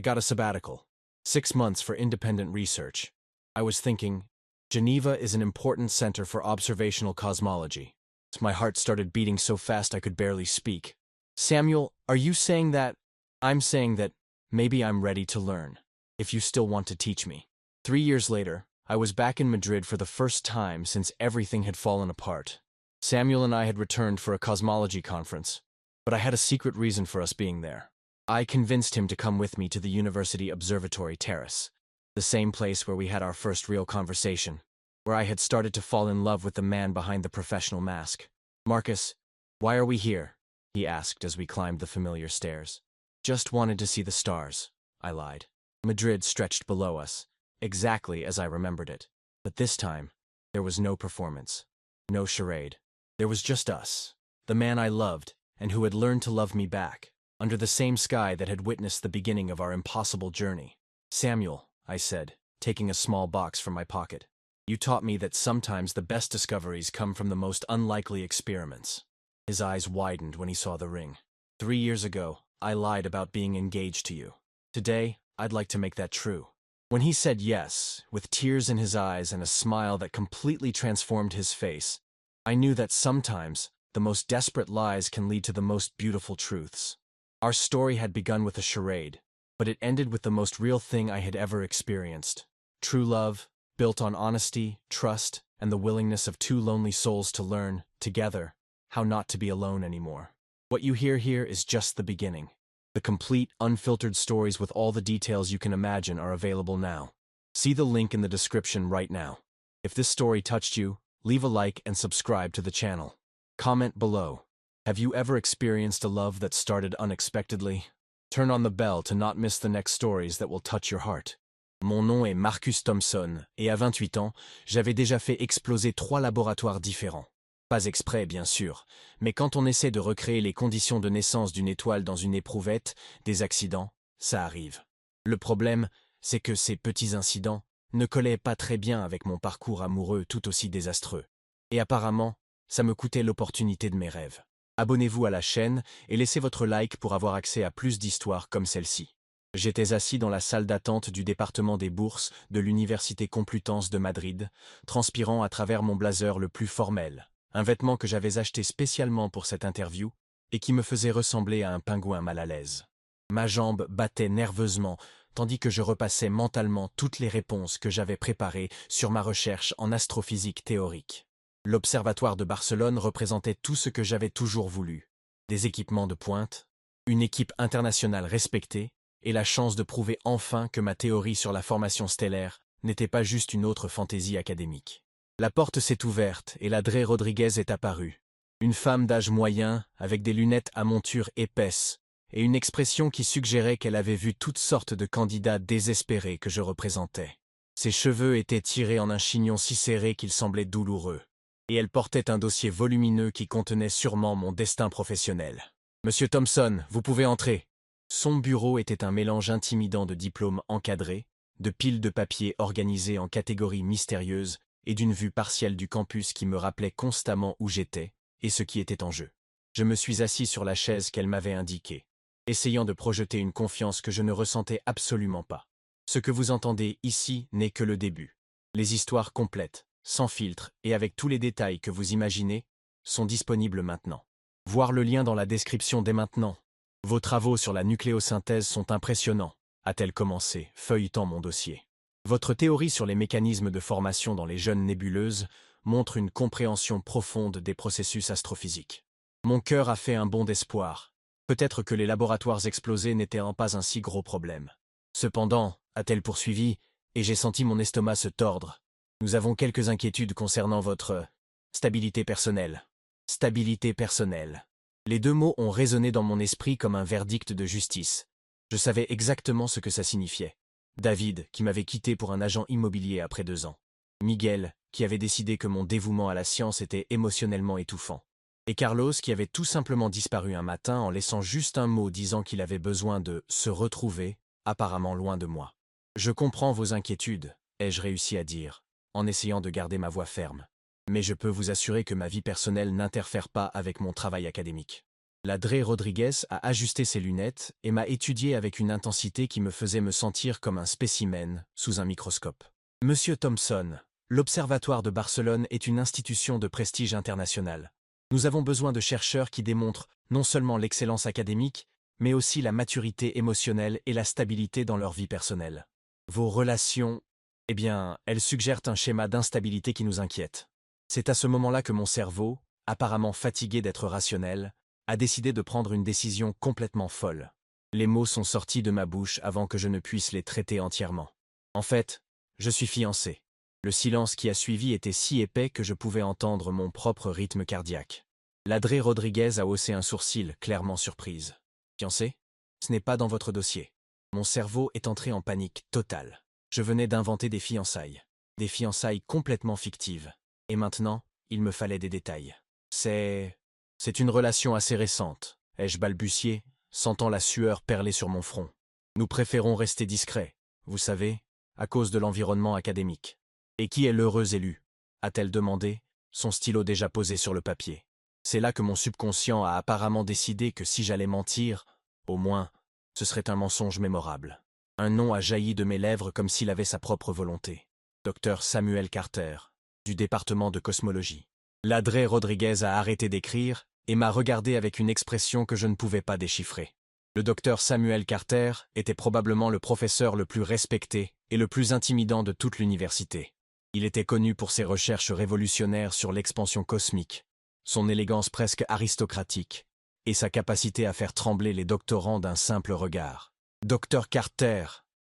[SPEAKER 1] got a sabbatical. 6 months for independent research. I was thinking, Geneva is an important center for observational cosmology. My heart started beating so fast I could barely speak. Samuel, are you saying that? I'm saying that maybe I'm ready to learn, if you still want to teach me. 3 years later, I was back in Madrid for the first time since everything had fallen apart. Samuel and I had returned for a cosmology conference, but I had a secret reason for us being there. I convinced him to come with me to the University Observatory Terrace, the same place where we had our first real conversation, where I had started to fall in love with the man behind the professional mask. Marcus, why are we here? He asked as we climbed the familiar stairs. Just wanted to see the stars, I lied. Madrid stretched below us, exactly as I remembered it. But this time, there was no performance, no charade. There was just us, the man I loved, and who had learned to love me back, under the same sky that had witnessed the beginning of our impossible journey. Samuel, I said, taking a small box from my pocket. You taught me that sometimes the best discoveries come from the most unlikely experiments. His eyes widened when he saw the ring. 3 years ago, I lied about being engaged to you. Today, I'd like to make that true. When he said yes, with tears in his eyes and a smile that completely transformed his face, I knew that sometimes the most desperate lies can lead to the most beautiful truths. Our story had begun with a charade, but it ended with the most real thing I had ever experienced. True love, built on honesty, trust, and the willingness of 2 lonely souls to learn, together, how not to be alone anymore. What you hear here is just the beginning. The complete, unfiltered stories with all the details you can imagine are available now. See the link in the description right now. If this story touched you, leave a like and subscribe to the channel. Comment below. Have you ever experienced a love that started unexpectedly? Turn on the bell to not miss the next stories that will touch your heart. Mon nom est Marcus Thompson, et à 28 ans, j'avais déjà fait exploser 3 laboratoires différents. Pas exprès, bien sûr, mais quand on essaie de recréer les conditions de naissance d'une étoile dans une éprouvette, des accidents, ça arrive. Le problème, c'est que ces petits incidents ne collaient pas très bien avec mon parcours amoureux tout aussi désastreux. Et apparemment, ça me coûtait l'opportunité de mes rêves. Abonnez-vous à la chaîne et laissez votre like pour avoir accès à plus d'histoires comme celle-ci. J'étais assis dans la salle d'attente du département des bourses de l'Université Complutense de Madrid, transpirant à travers mon blazer le plus formel, un vêtement que j'avais acheté spécialement pour cette interview et qui me faisait ressembler à un pingouin mal à l'aise. Ma jambe battait nerveusement, tandis que je repassais mentalement toutes les réponses que j'avais préparées sur ma recherche en astrophysique théorique. L'Observatoire de Barcelone représentait tout ce que j'avais toujours voulu. Des équipements de pointe, une équipe internationale respectée, et la chance de prouver enfin que ma théorie sur la formation stellaire n'était pas juste une autre fantaisie académique. La porte s'est ouverte et l'Adré Rodriguez est apparue. Une femme d'âge moyen, avec des lunettes à monture épaisse, et une expression qui suggérait qu'elle avait vu toutes sortes de candidats désespérés que je représentais. Ses cheveux étaient tirés en un chignon si serré qu'il semblait douloureux, et elle portait un dossier volumineux qui contenait sûrement mon destin professionnel. « Monsieur Thompson, vous pouvez entrer. » Son bureau était un mélange intimidant de diplômes encadrés, de piles de papier organisées en catégories mystérieuses et d'une vue partielle du campus qui me rappelait constamment où j'étais et ce qui était en jeu. Je me suis assis sur la chaise qu'elle m'avait indiquée, essayant de projeter une confiance que je ne ressentais absolument pas. Ce que vous entendez ici n'est que le début. Les histoires complètes, sans filtre et avec tous les détails que vous imaginez, sont disponibles maintenant. Voir le lien dans la description dès maintenant. Vos travaux sur la nucléosynthèse sont impressionnants, a-t-elle commencé, feuilletant mon dossier. Votre théorie sur les mécanismes de formation dans les jeunes nébuleuses montre une compréhension profonde des processus astrophysiques. Mon cœur a fait un bond d'espoir. Peut-être que les laboratoires explosés n'étaient pas un si gros problème. Cependant, a-t-elle poursuivi, et j'ai senti mon estomac se tordre. Nous avons quelques inquiétudes concernant votre stabilité personnelle. Stabilité personnelle. Les deux mots ont résonné dans mon esprit comme un verdict de justice. Je savais exactement ce que ça signifiait. David, qui m'avait quitté pour un agent immobilier après 2 ans. Miguel, qui avait décidé que mon dévouement à la science était émotionnellement étouffant. Et Carlos, qui avait tout simplement disparu un matin en laissant juste un mot disant qu'il avait besoin de se retrouver, apparemment loin de moi. Je comprends vos inquiétudes, ai-je réussi à dire, en essayant de garder ma voix ferme. Mais je peux vous assurer que ma vie personnelle n'interfère pas avec mon travail académique. Ladré Rodriguez a ajusté ses lunettes et m'a étudié avec une intensité qui me faisait me sentir comme un spécimen sous un microscope. Monsieur Thompson, l'Observatoire de Barcelone est une institution de prestige international. Nous avons besoin de chercheurs qui démontrent non seulement l'excellence académique, mais aussi la maturité émotionnelle et la stabilité dans leur vie personnelle. Vos relations, eh bien, elles suggèrent un schéma d'instabilité qui nous inquiète. C'est à ce moment-là que mon cerveau, apparemment fatigué d'être rationnel, a décidé de prendre une décision complètement folle. Les mots sont sortis de ma bouche avant que je ne puisse les traiter entièrement. En fait, je suis fiancé. Le silence qui a suivi était si épais que je pouvais entendre mon propre rythme cardiaque. Ladré Rodriguez a haussé un sourcil, clairement surprise. Fiancé? Ce n'est pas dans votre dossier. Mon cerveau est entré en panique totale. Je venais d'inventer des fiançailles. Des fiançailles complètement fictives. Et maintenant, il me fallait des détails. C'est une relation assez récente, ai-je balbutié, sentant la sueur perler sur mon front. Nous préférons rester discrets, vous savez, à cause de l'environnement académique. Et qui est l'heureux élu? A-t-elle demandé, son stylo déjà posé sur le papier. C'est là que mon subconscient a apparemment décidé que si j'allais mentir, au moins, ce serait un mensonge mémorable. Un nom a jailli de mes lèvres comme s'il avait sa propre volonté. Dr Samuel Carter, du département de cosmologie. Ladré Rodriguez a arrêté d'écrire et m'a regardé avec une expression que je ne pouvais pas déchiffrer. Le docteur Samuel Carter était probablement le professeur le plus respecté et le plus intimidant de toute l'université. Il était connu pour ses recherches révolutionnaires sur l'expansion cosmique, son élégance presque aristocratique et sa capacité à faire trembler les doctorants d'un simple regard. « Docteur Carter »,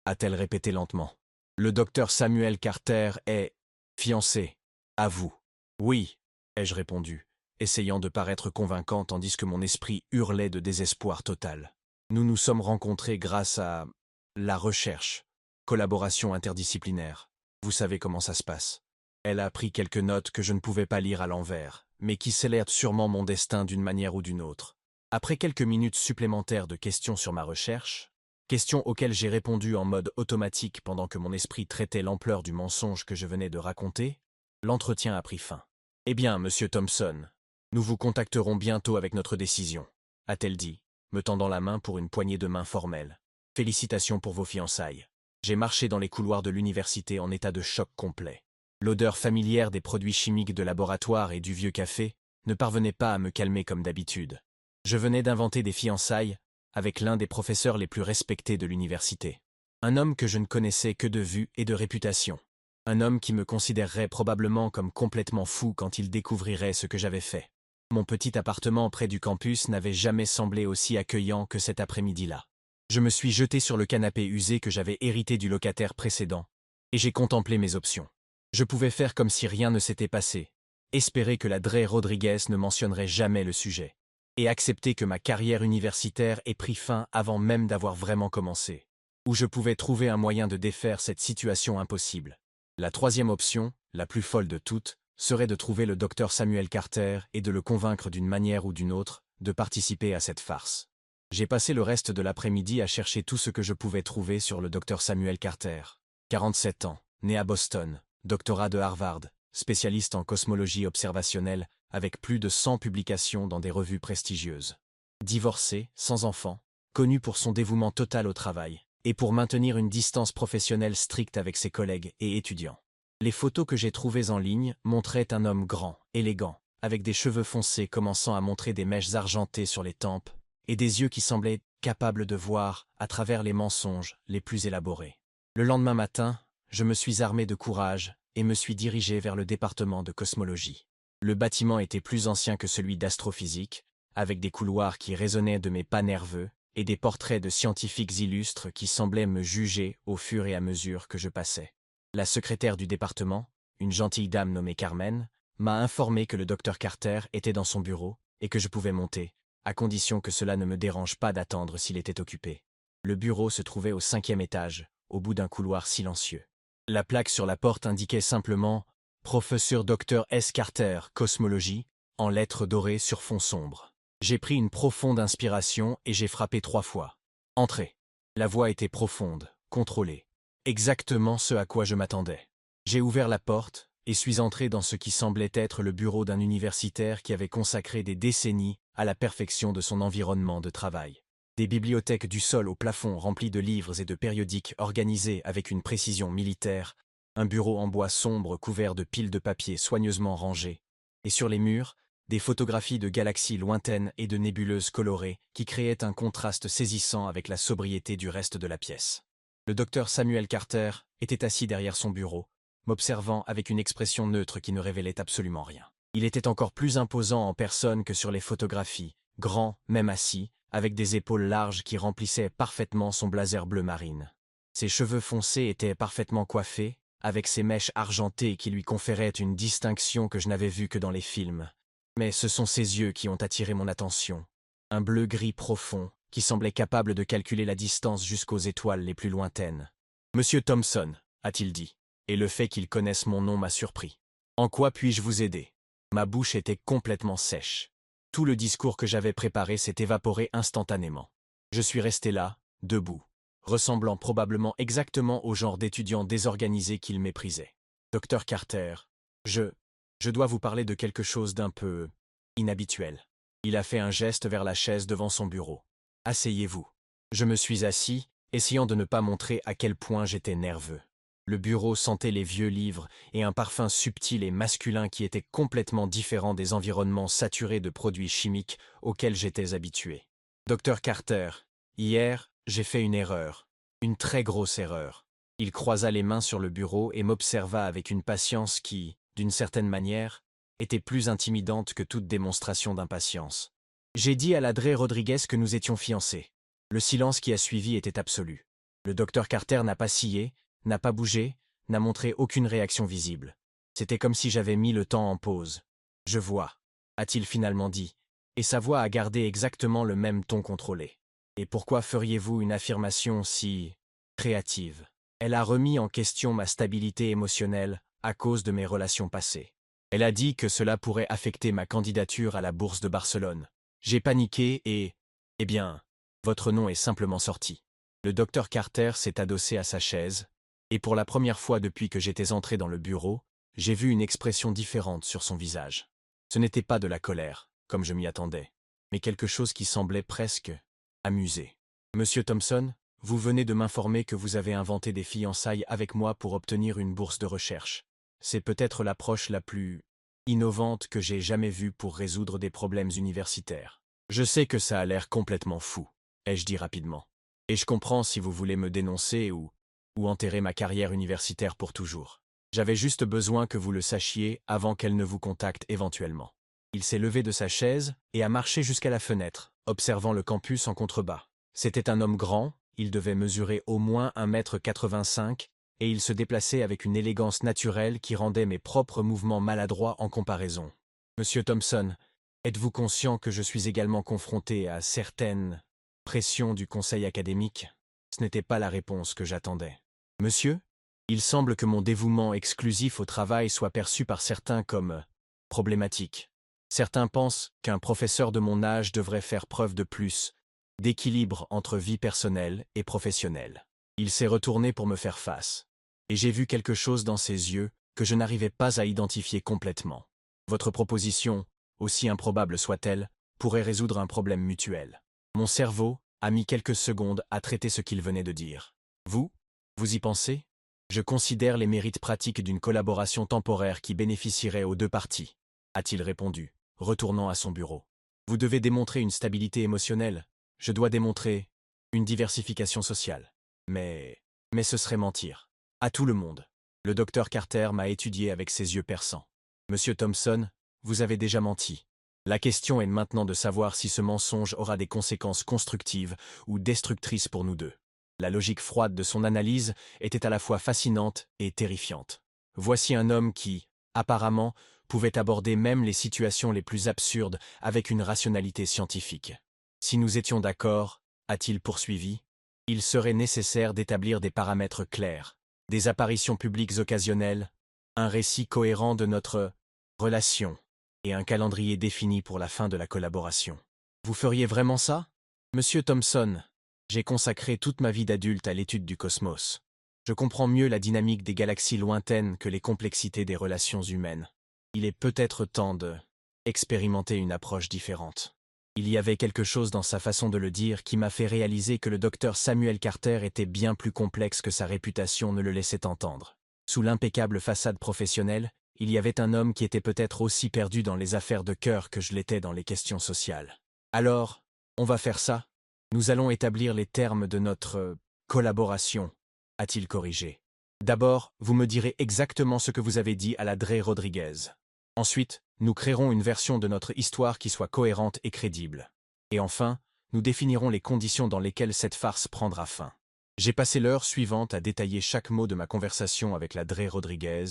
[SPEAKER 1] a-t-elle répété lentement. « Le docteur Samuel Carter est fiancé. À vous. »« Oui », ai-je répondu, essayant de paraître convaincant tandis que mon esprit hurlait de désespoir total. Nous nous sommes rencontrés grâce à la recherche, collaboration interdisciplinaire. Vous savez comment ça se passe. Elle a pris quelques notes que je ne pouvais pas lire à l'envers, mais qui scellèrent sûrement mon destin d'une manière ou d'une autre. Après quelques minutes supplémentaires de questions sur ma recherche, questions auxquelles j'ai répondu en mode automatique pendant que mon esprit traitait l'ampleur du mensonge que je venais de raconter, l'entretien a pris fin. « Eh bien, monsieur Thompson, nous vous contacterons bientôt avec notre décision, » a-t-elle dit, me tendant la main pour une poignée de main formelle. « Félicitations pour vos fiançailles. » J'ai marché dans les couloirs de l'université en état de choc complet. L'odeur familière des produits chimiques de laboratoire et du vieux café ne parvenait pas à me calmer comme d'habitude. Je venais d'inventer des fiançailles avec l'un des professeurs les plus respectés de l'université. Un homme que je ne connaissais que de vue et de réputation. Un homme qui me considérerait probablement comme complètement fou quand il découvrirait ce que j'avais fait. Mon petit appartement près du campus n'avait jamais semblé aussi accueillant que cet après-midi-là. Je me suis jeté sur le canapé usé que j'avais hérité du locataire précédent, et j'ai contemplé mes options. Je pouvais faire comme si rien ne s'était passé, espérer que Ladré Rodriguez ne mentionnerait jamais le sujet, et accepter que ma carrière universitaire ait pris fin avant même d'avoir vraiment commencé. Ou je pouvais trouver un moyen de défaire cette situation impossible. La troisième option, la plus folle de toutes, serait de trouver le docteur Samuel Carter et de le convaincre d'une manière ou d'une autre de participer à cette farce. J'ai passé le reste de l'après-midi à chercher tout ce que je pouvais trouver sur le docteur Samuel Carter. 47 ans, né à Boston, doctorat de Harvard, spécialiste en cosmologie observationnelle, avec plus de 100 publications dans des revues prestigieuses. Divorcé, sans enfant, connu pour son dévouement total au travail, et pour maintenir une distance professionnelle stricte avec ses collègues et étudiants. Les photos que j'ai trouvées en ligne montraient un homme grand, élégant, avec des cheveux foncés commençant à montrer des mèches argentées sur les tempes, et des yeux qui semblaient capables de voir à travers les mensonges les plus élaborés. Le lendemain matin, je me suis armé de courage et me suis dirigé vers le département de cosmologie. Le bâtiment était plus ancien que celui d'astrophysique, avec des couloirs qui résonnaient de mes pas nerveux et des portraits de scientifiques illustres qui semblaient me juger au fur et à mesure que je passais. La secrétaire du département, une gentille dame nommée Carmen, m'a informé que le docteur Carter était dans son bureau et que je pouvais monter, à condition que cela ne me dérange pas d'attendre s'il était occupé. Le bureau se trouvait au 5e étage, au bout d'un couloir silencieux. La plaque sur la porte indiquait simplement « Professeur Dr S. Carter, Cosmologie », en lettres dorées sur fond sombre. J'ai pris une profonde inspiration et j'ai frappé 3 fois. « Entrez ». La voix était profonde, contrôlée. Exactement ce à quoi je m'attendais. J'ai ouvert la porte et suis entré dans ce qui semblait être le bureau d'un universitaire qui avait consacré des décennies à la perfection de son environnement de travail. Des bibliothèques du sol au plafond remplies de livres et de périodiques organisés avec une précision militaire, un bureau en bois sombre couvert de piles de papier soigneusement rangées, et sur les murs, des photographies de galaxies lointaines et de nébuleuses colorées qui créaient un contraste saisissant avec la sobriété du reste de la pièce. Le docteur Samuel Carter était assis derrière son bureau, m'observant avec une expression neutre qui ne révélait absolument rien. Il était encore plus imposant en personne que sur les photographies, grand, même assis, avec des épaules larges qui remplissaient parfaitement son blazer bleu marine. Ses cheveux foncés étaient parfaitement coiffés, avec ses mèches argentées qui lui conféraient une distinction que je n'avais vue que dans les films. Mais ce sont ses yeux qui ont attiré mon attention. Un bleu-gris profond, qui semblait capable de calculer la distance jusqu'aux étoiles les plus lointaines. « Monsieur Thompson », a-t-il dit, et le fait qu'il connaisse mon nom m'a surpris. « En quoi puis-je vous aider ?» Ma bouche était complètement sèche. Tout le discours que j'avais préparé s'est évaporé instantanément. Je suis resté là, debout, ressemblant probablement exactement au genre d'étudiant désorganisé qu'il méprisait. « Docteur Carter, je dois vous parler de quelque chose d'un peu inhabituel. » Il a fait un geste vers la chaise devant son bureau. « Asseyez-vous. » Je me suis assis, essayant de ne pas montrer à quel point j'étais nerveux. Le bureau sentait les vieux livres et un parfum subtil et masculin qui était complètement différent des environnements saturés de produits chimiques auxquels j'étais habitué. « Docteur Carter, hier, j'ai fait une erreur. Une très grosse erreur. » Il croisa les mains sur le bureau et m'observa avec une patience qui, d'une certaine manière, était plus intimidante que toute démonstration d'impatience. J'ai dit à l'Adré Rodriguez que nous étions fiancés. Le silence qui a suivi était absolu. Le docteur Carter n'a pas scié, n'a pas bougé, n'a montré aucune réaction visible. C'était comme si j'avais mis le temps en pause. « Je vois », a-t-il finalement dit, et sa voix a gardé exactement le même ton contrôlé. « Et pourquoi feriez-vous une affirmation si créative ?» Elle a remis en question ma stabilité émotionnelle à cause de mes relations passées. Elle a dit que cela pourrait affecter ma candidature à la bourse de Barcelone. J'ai paniqué et, eh bien, votre nom est simplement sorti. Le docteur Carter s'est adossé à sa chaise, et pour la première fois depuis que j'étais entré dans le bureau, j'ai vu une expression différente sur son visage. Ce n'était pas de la colère, comme je m'y attendais, mais quelque chose qui semblait presque amusé. « Monsieur Thompson, vous venez de m'informer que vous avez inventé des fiançailles avec moi pour obtenir une bourse de recherche. C'est peut-être l'approche la plus innovante que j'ai jamais vue pour résoudre des problèmes universitaires. Je sais que ça a l'air complètement fou, ai-je dit rapidement. Et je comprends si vous voulez me dénoncer ou enterrer ma carrière universitaire pour toujours. J'avais juste besoin que vous le sachiez avant qu'elle ne vous contacte éventuellement. » Il s'est levé de sa chaise et a marché jusqu'à la fenêtre, observant le campus en contrebas. C'était un homme grand, il devait mesurer au moins 1,85 m, et il se déplaçait avec une élégance naturelle qui rendait mes propres mouvements maladroits en comparaison. « Monsieur Thompson, êtes-vous conscient que je suis également confronté à certaines pressions du conseil académique ?» Ce n'était pas la réponse que j'attendais. « Monsieur, il semble que mon dévouement exclusif au travail soit perçu par certains comme problématique. Certains pensent qu'un professeur de mon âge devrait faire preuve de plus d'équilibre entre vie personnelle et professionnelle. » Il s'est retourné pour me faire face. Et j'ai vu quelque chose dans ses yeux que je n'arrivais pas à identifier complètement. Votre proposition, aussi improbable soit-elle, pourrait résoudre un problème mutuel. Mon cerveau a mis quelques secondes à traiter ce qu'il venait de dire. Vous y pensez? Je considère les mérites pratiques d'une collaboration temporaire qui bénéficierait aux deux parties, a-t-il répondu, retournant à son bureau. Vous devez démontrer une stabilité émotionnelle. Je dois démontrer une diversification sociale. Mais ce serait mentir. À tout le monde. Le docteur Carter m'a étudié avec ses yeux perçants. Monsieur Thompson, vous avez déjà menti. La question est maintenant de savoir si ce mensonge aura des conséquences constructives ou destructrices pour nous deux. La logique froide de son analyse était à la fois fascinante et terrifiante. Voici un homme qui, apparemment, pouvait aborder même les situations les plus absurdes avec une rationalité scientifique. Si nous étions d'accord, a-t-il poursuivi, il serait nécessaire d'établir des paramètres clairs, des apparitions publiques occasionnelles, un récit cohérent de notre relation et un calendrier défini pour la fin de la collaboration. Vous feriez vraiment ça? Monsieur Thompson, j'ai consacré toute ma vie d'adulte à l'étude du cosmos. Je comprends mieux la dynamique des galaxies lointaines que les complexités des relations humaines. Il est peut-être temps de expérimenter une approche différente. Il y avait quelque chose dans sa façon de le dire qui m'a fait réaliser que le docteur Samuel Carter était bien plus complexe que sa réputation ne le laissait entendre. Sous l'impeccable façade professionnelle, il y avait un homme qui était peut-être aussi perdu dans les affaires de cœur que je l'étais dans les questions sociales. Alors, on va faire ça? Nous allons établir les termes de notre collaboration, a-t-il corrigé. D'abord, vous me direz exactement ce que vous avez dit à la Dre Rodriguez. Ensuite, nous créerons une version de notre histoire qui soit cohérente et crédible. Et enfin, nous définirons les conditions dans lesquelles cette farce prendra fin. J'ai passé l'heure suivante à détailler chaque mot de ma conversation avec la Dre Rodriguez,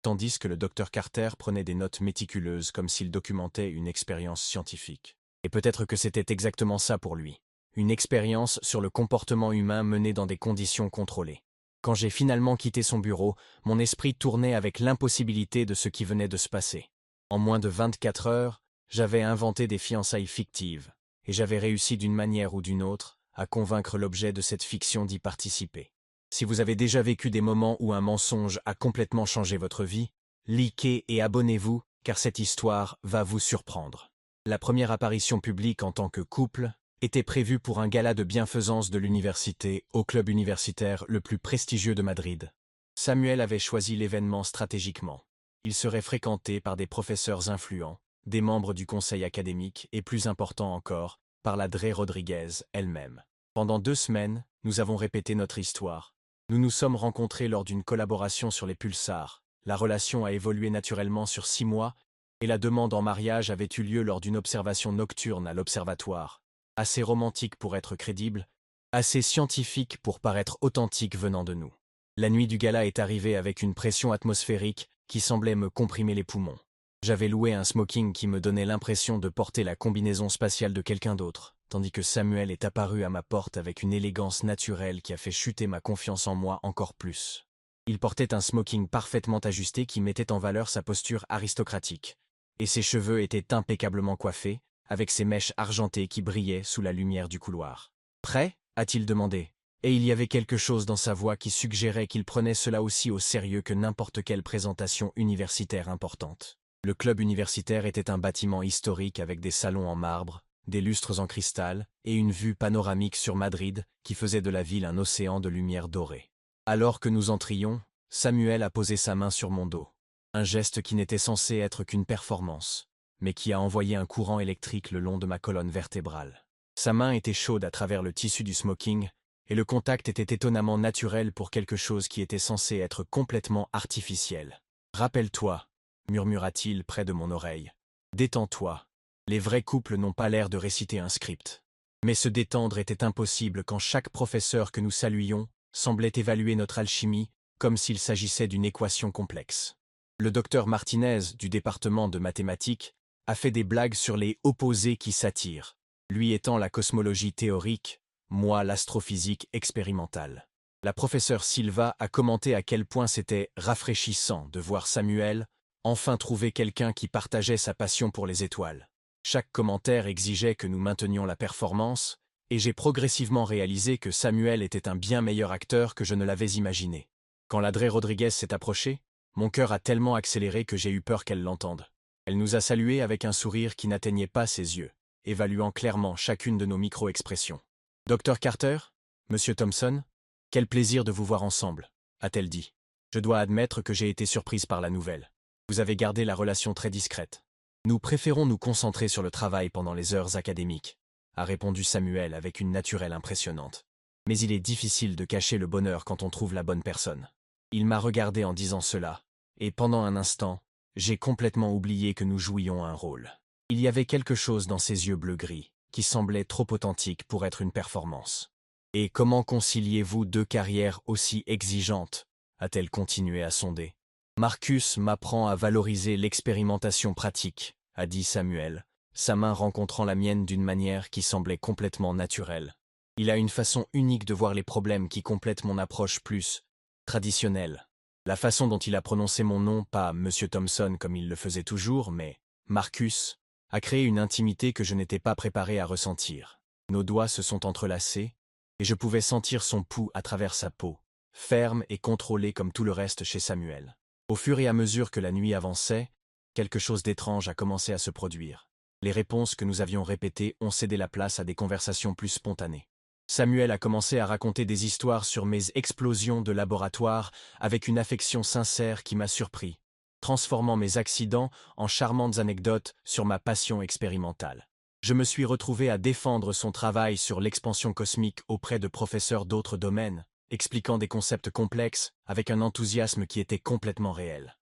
[SPEAKER 1] tandis que le docteur Carter prenait des notes méticuleuses comme s'il documentait une expérience scientifique. Et peut-être que c'était exactement ça pour lui. Une expérience sur le comportement humain menée dans des conditions contrôlées. Quand j'ai finalement quitté son bureau, mon esprit tournait avec l'impossibilité de ce qui venait de se passer. En moins de 24 heures, j'avais inventé des fiançailles fictives, et j'avais réussi d'une manière ou d'une autre à convaincre l'objet de cette fiction d'y participer. Si vous avez déjà vécu des moments où un mensonge a complètement changé votre vie, likez et abonnez-vous, car cette histoire va vous surprendre. La première apparition publique en tant que couple était prévue pour un gala de bienfaisance de l'université au club universitaire le plus prestigieux de Madrid. Samuel avait choisi l'événement stratégiquement. Il serait fréquenté par des professeurs influents, des membres du conseil académique et plus important encore, par la Dre Rodriguez elle-même. Pendant 2 semaines, nous avons répété notre histoire. Nous nous sommes rencontrés lors d'une collaboration sur les pulsars. La relation a évolué naturellement sur 6 mois et la demande en mariage avait eu lieu lors d'une observation nocturne à l'observatoire. Assez romantique pour être crédible, assez scientifique pour paraître authentique venant de nous. La nuit du gala est arrivée avec une pression atmosphérique qui semblait me comprimer les poumons. J'avais loué un smoking qui me donnait l'impression de porter la combinaison spatiale de quelqu'un d'autre, tandis que Samuel est apparu à ma porte avec une élégance naturelle qui a fait chuter ma confiance en moi encore plus. Il portait un smoking parfaitement ajusté qui mettait en valeur sa posture aristocratique, et ses cheveux étaient impeccablement coiffés, avec ses mèches argentées qui brillaient sous la lumière du couloir. « Prêt ?» a-t-il demandé, et il y avait quelque chose dans sa voix qui suggérait qu'il prenait cela aussi au sérieux que n'importe quelle présentation universitaire importante. Le club universitaire était un bâtiment historique avec des salons en marbre, des lustres en cristal et une vue panoramique sur Madrid qui faisait de la ville un océan de lumière dorée. Alors que nous entrions, Samuel a posé sa main sur mon dos. Un geste qui n'était censé être qu'une performance, mais qui a envoyé un courant électrique le long de ma colonne vertébrale. Sa main était chaude à travers le tissu du smoking, et le contact était étonnamment naturel pour quelque chose qui était censé être complètement artificiel. « Rappelle-toi » murmura-t-il près de mon oreille. « Détends-toi. Les vrais couples n'ont pas l'air de réciter un script. » Mais se détendre était impossible quand chaque professeur que nous saluions semblait évaluer notre alchimie comme s'il s'agissait d'une équation complexe. Le docteur Martinez, du département de mathématiques, a fait des blagues sur les opposés qui s'attirent, lui étant la cosmologie théorique, moi l'astrophysique expérimentale. La professeure Silva a commenté à quel point c'était rafraîchissant de voir Samuel enfin trouver quelqu'un qui partageait sa passion pour les étoiles. Chaque commentaire exigeait que nous maintenions la performance, et j'ai progressivement réalisé que Samuel était un bien meilleur acteur que je ne l'avais imaginé. Quand l'Adré Rodriguez s'est approchée, mon cœur a tellement accéléré que j'ai eu peur qu'elle l'entende. Elle nous a salués avec un sourire qui n'atteignait pas ses yeux, évaluant clairement chacune de nos micro-expressions. « Docteur Carter, Monsieur Thompson, quel plaisir de vous voir ensemble », a-t-elle dit. Je dois admettre que j'ai été surprise par la nouvelle. Vous avez gardé la relation très discrète. Nous préférons nous concentrer sur le travail pendant les heures académiques, a répondu Samuel avec une naturelle impressionnante. Mais il est difficile de cacher le bonheur quand on trouve la bonne personne. Il m'a regardé en disant cela, et pendant un instant, j'ai complètement oublié que nous jouions un rôle. Il y avait quelque chose dans ses yeux bleu-gris, qui semblait trop authentique pour être une performance. Et comment conciliez-vous deux carrières aussi exigeantes, a-t-elle continué à sonder. Marcus m'apprend à valoriser l'expérimentation pratique, a dit Samuel, sa main rencontrant la mienne d'une manière qui semblait complètement naturelle. Il a une façon unique de voir les problèmes qui complète mon approche plus traditionnelle. La façon dont il a prononcé mon nom, pas Monsieur Thompson comme il le faisait toujours, mais Marcus, a créé une intimité que je n'étais pas préparé à ressentir. Nos doigts se sont entrelacés, et je pouvais sentir son pouls à travers sa peau, ferme et contrôlé comme tout le reste chez Samuel. Au fur et à mesure que la nuit avançait, quelque chose d'étrange a commencé à se produire. Les réponses que nous avions répétées ont cédé la place à des conversations plus spontanées. Samuel a commencé à raconter des histoires sur mes explosions de laboratoire avec une affection sincère qui m'a surpris, transformant mes accidents en charmantes anecdotes sur ma passion expérimentale. Je me suis retrouvé à défendre son travail sur l'expansion cosmique auprès de professeurs d'autres domaines, expliquant des concepts complexes avec un enthousiasme qui était complètement réel.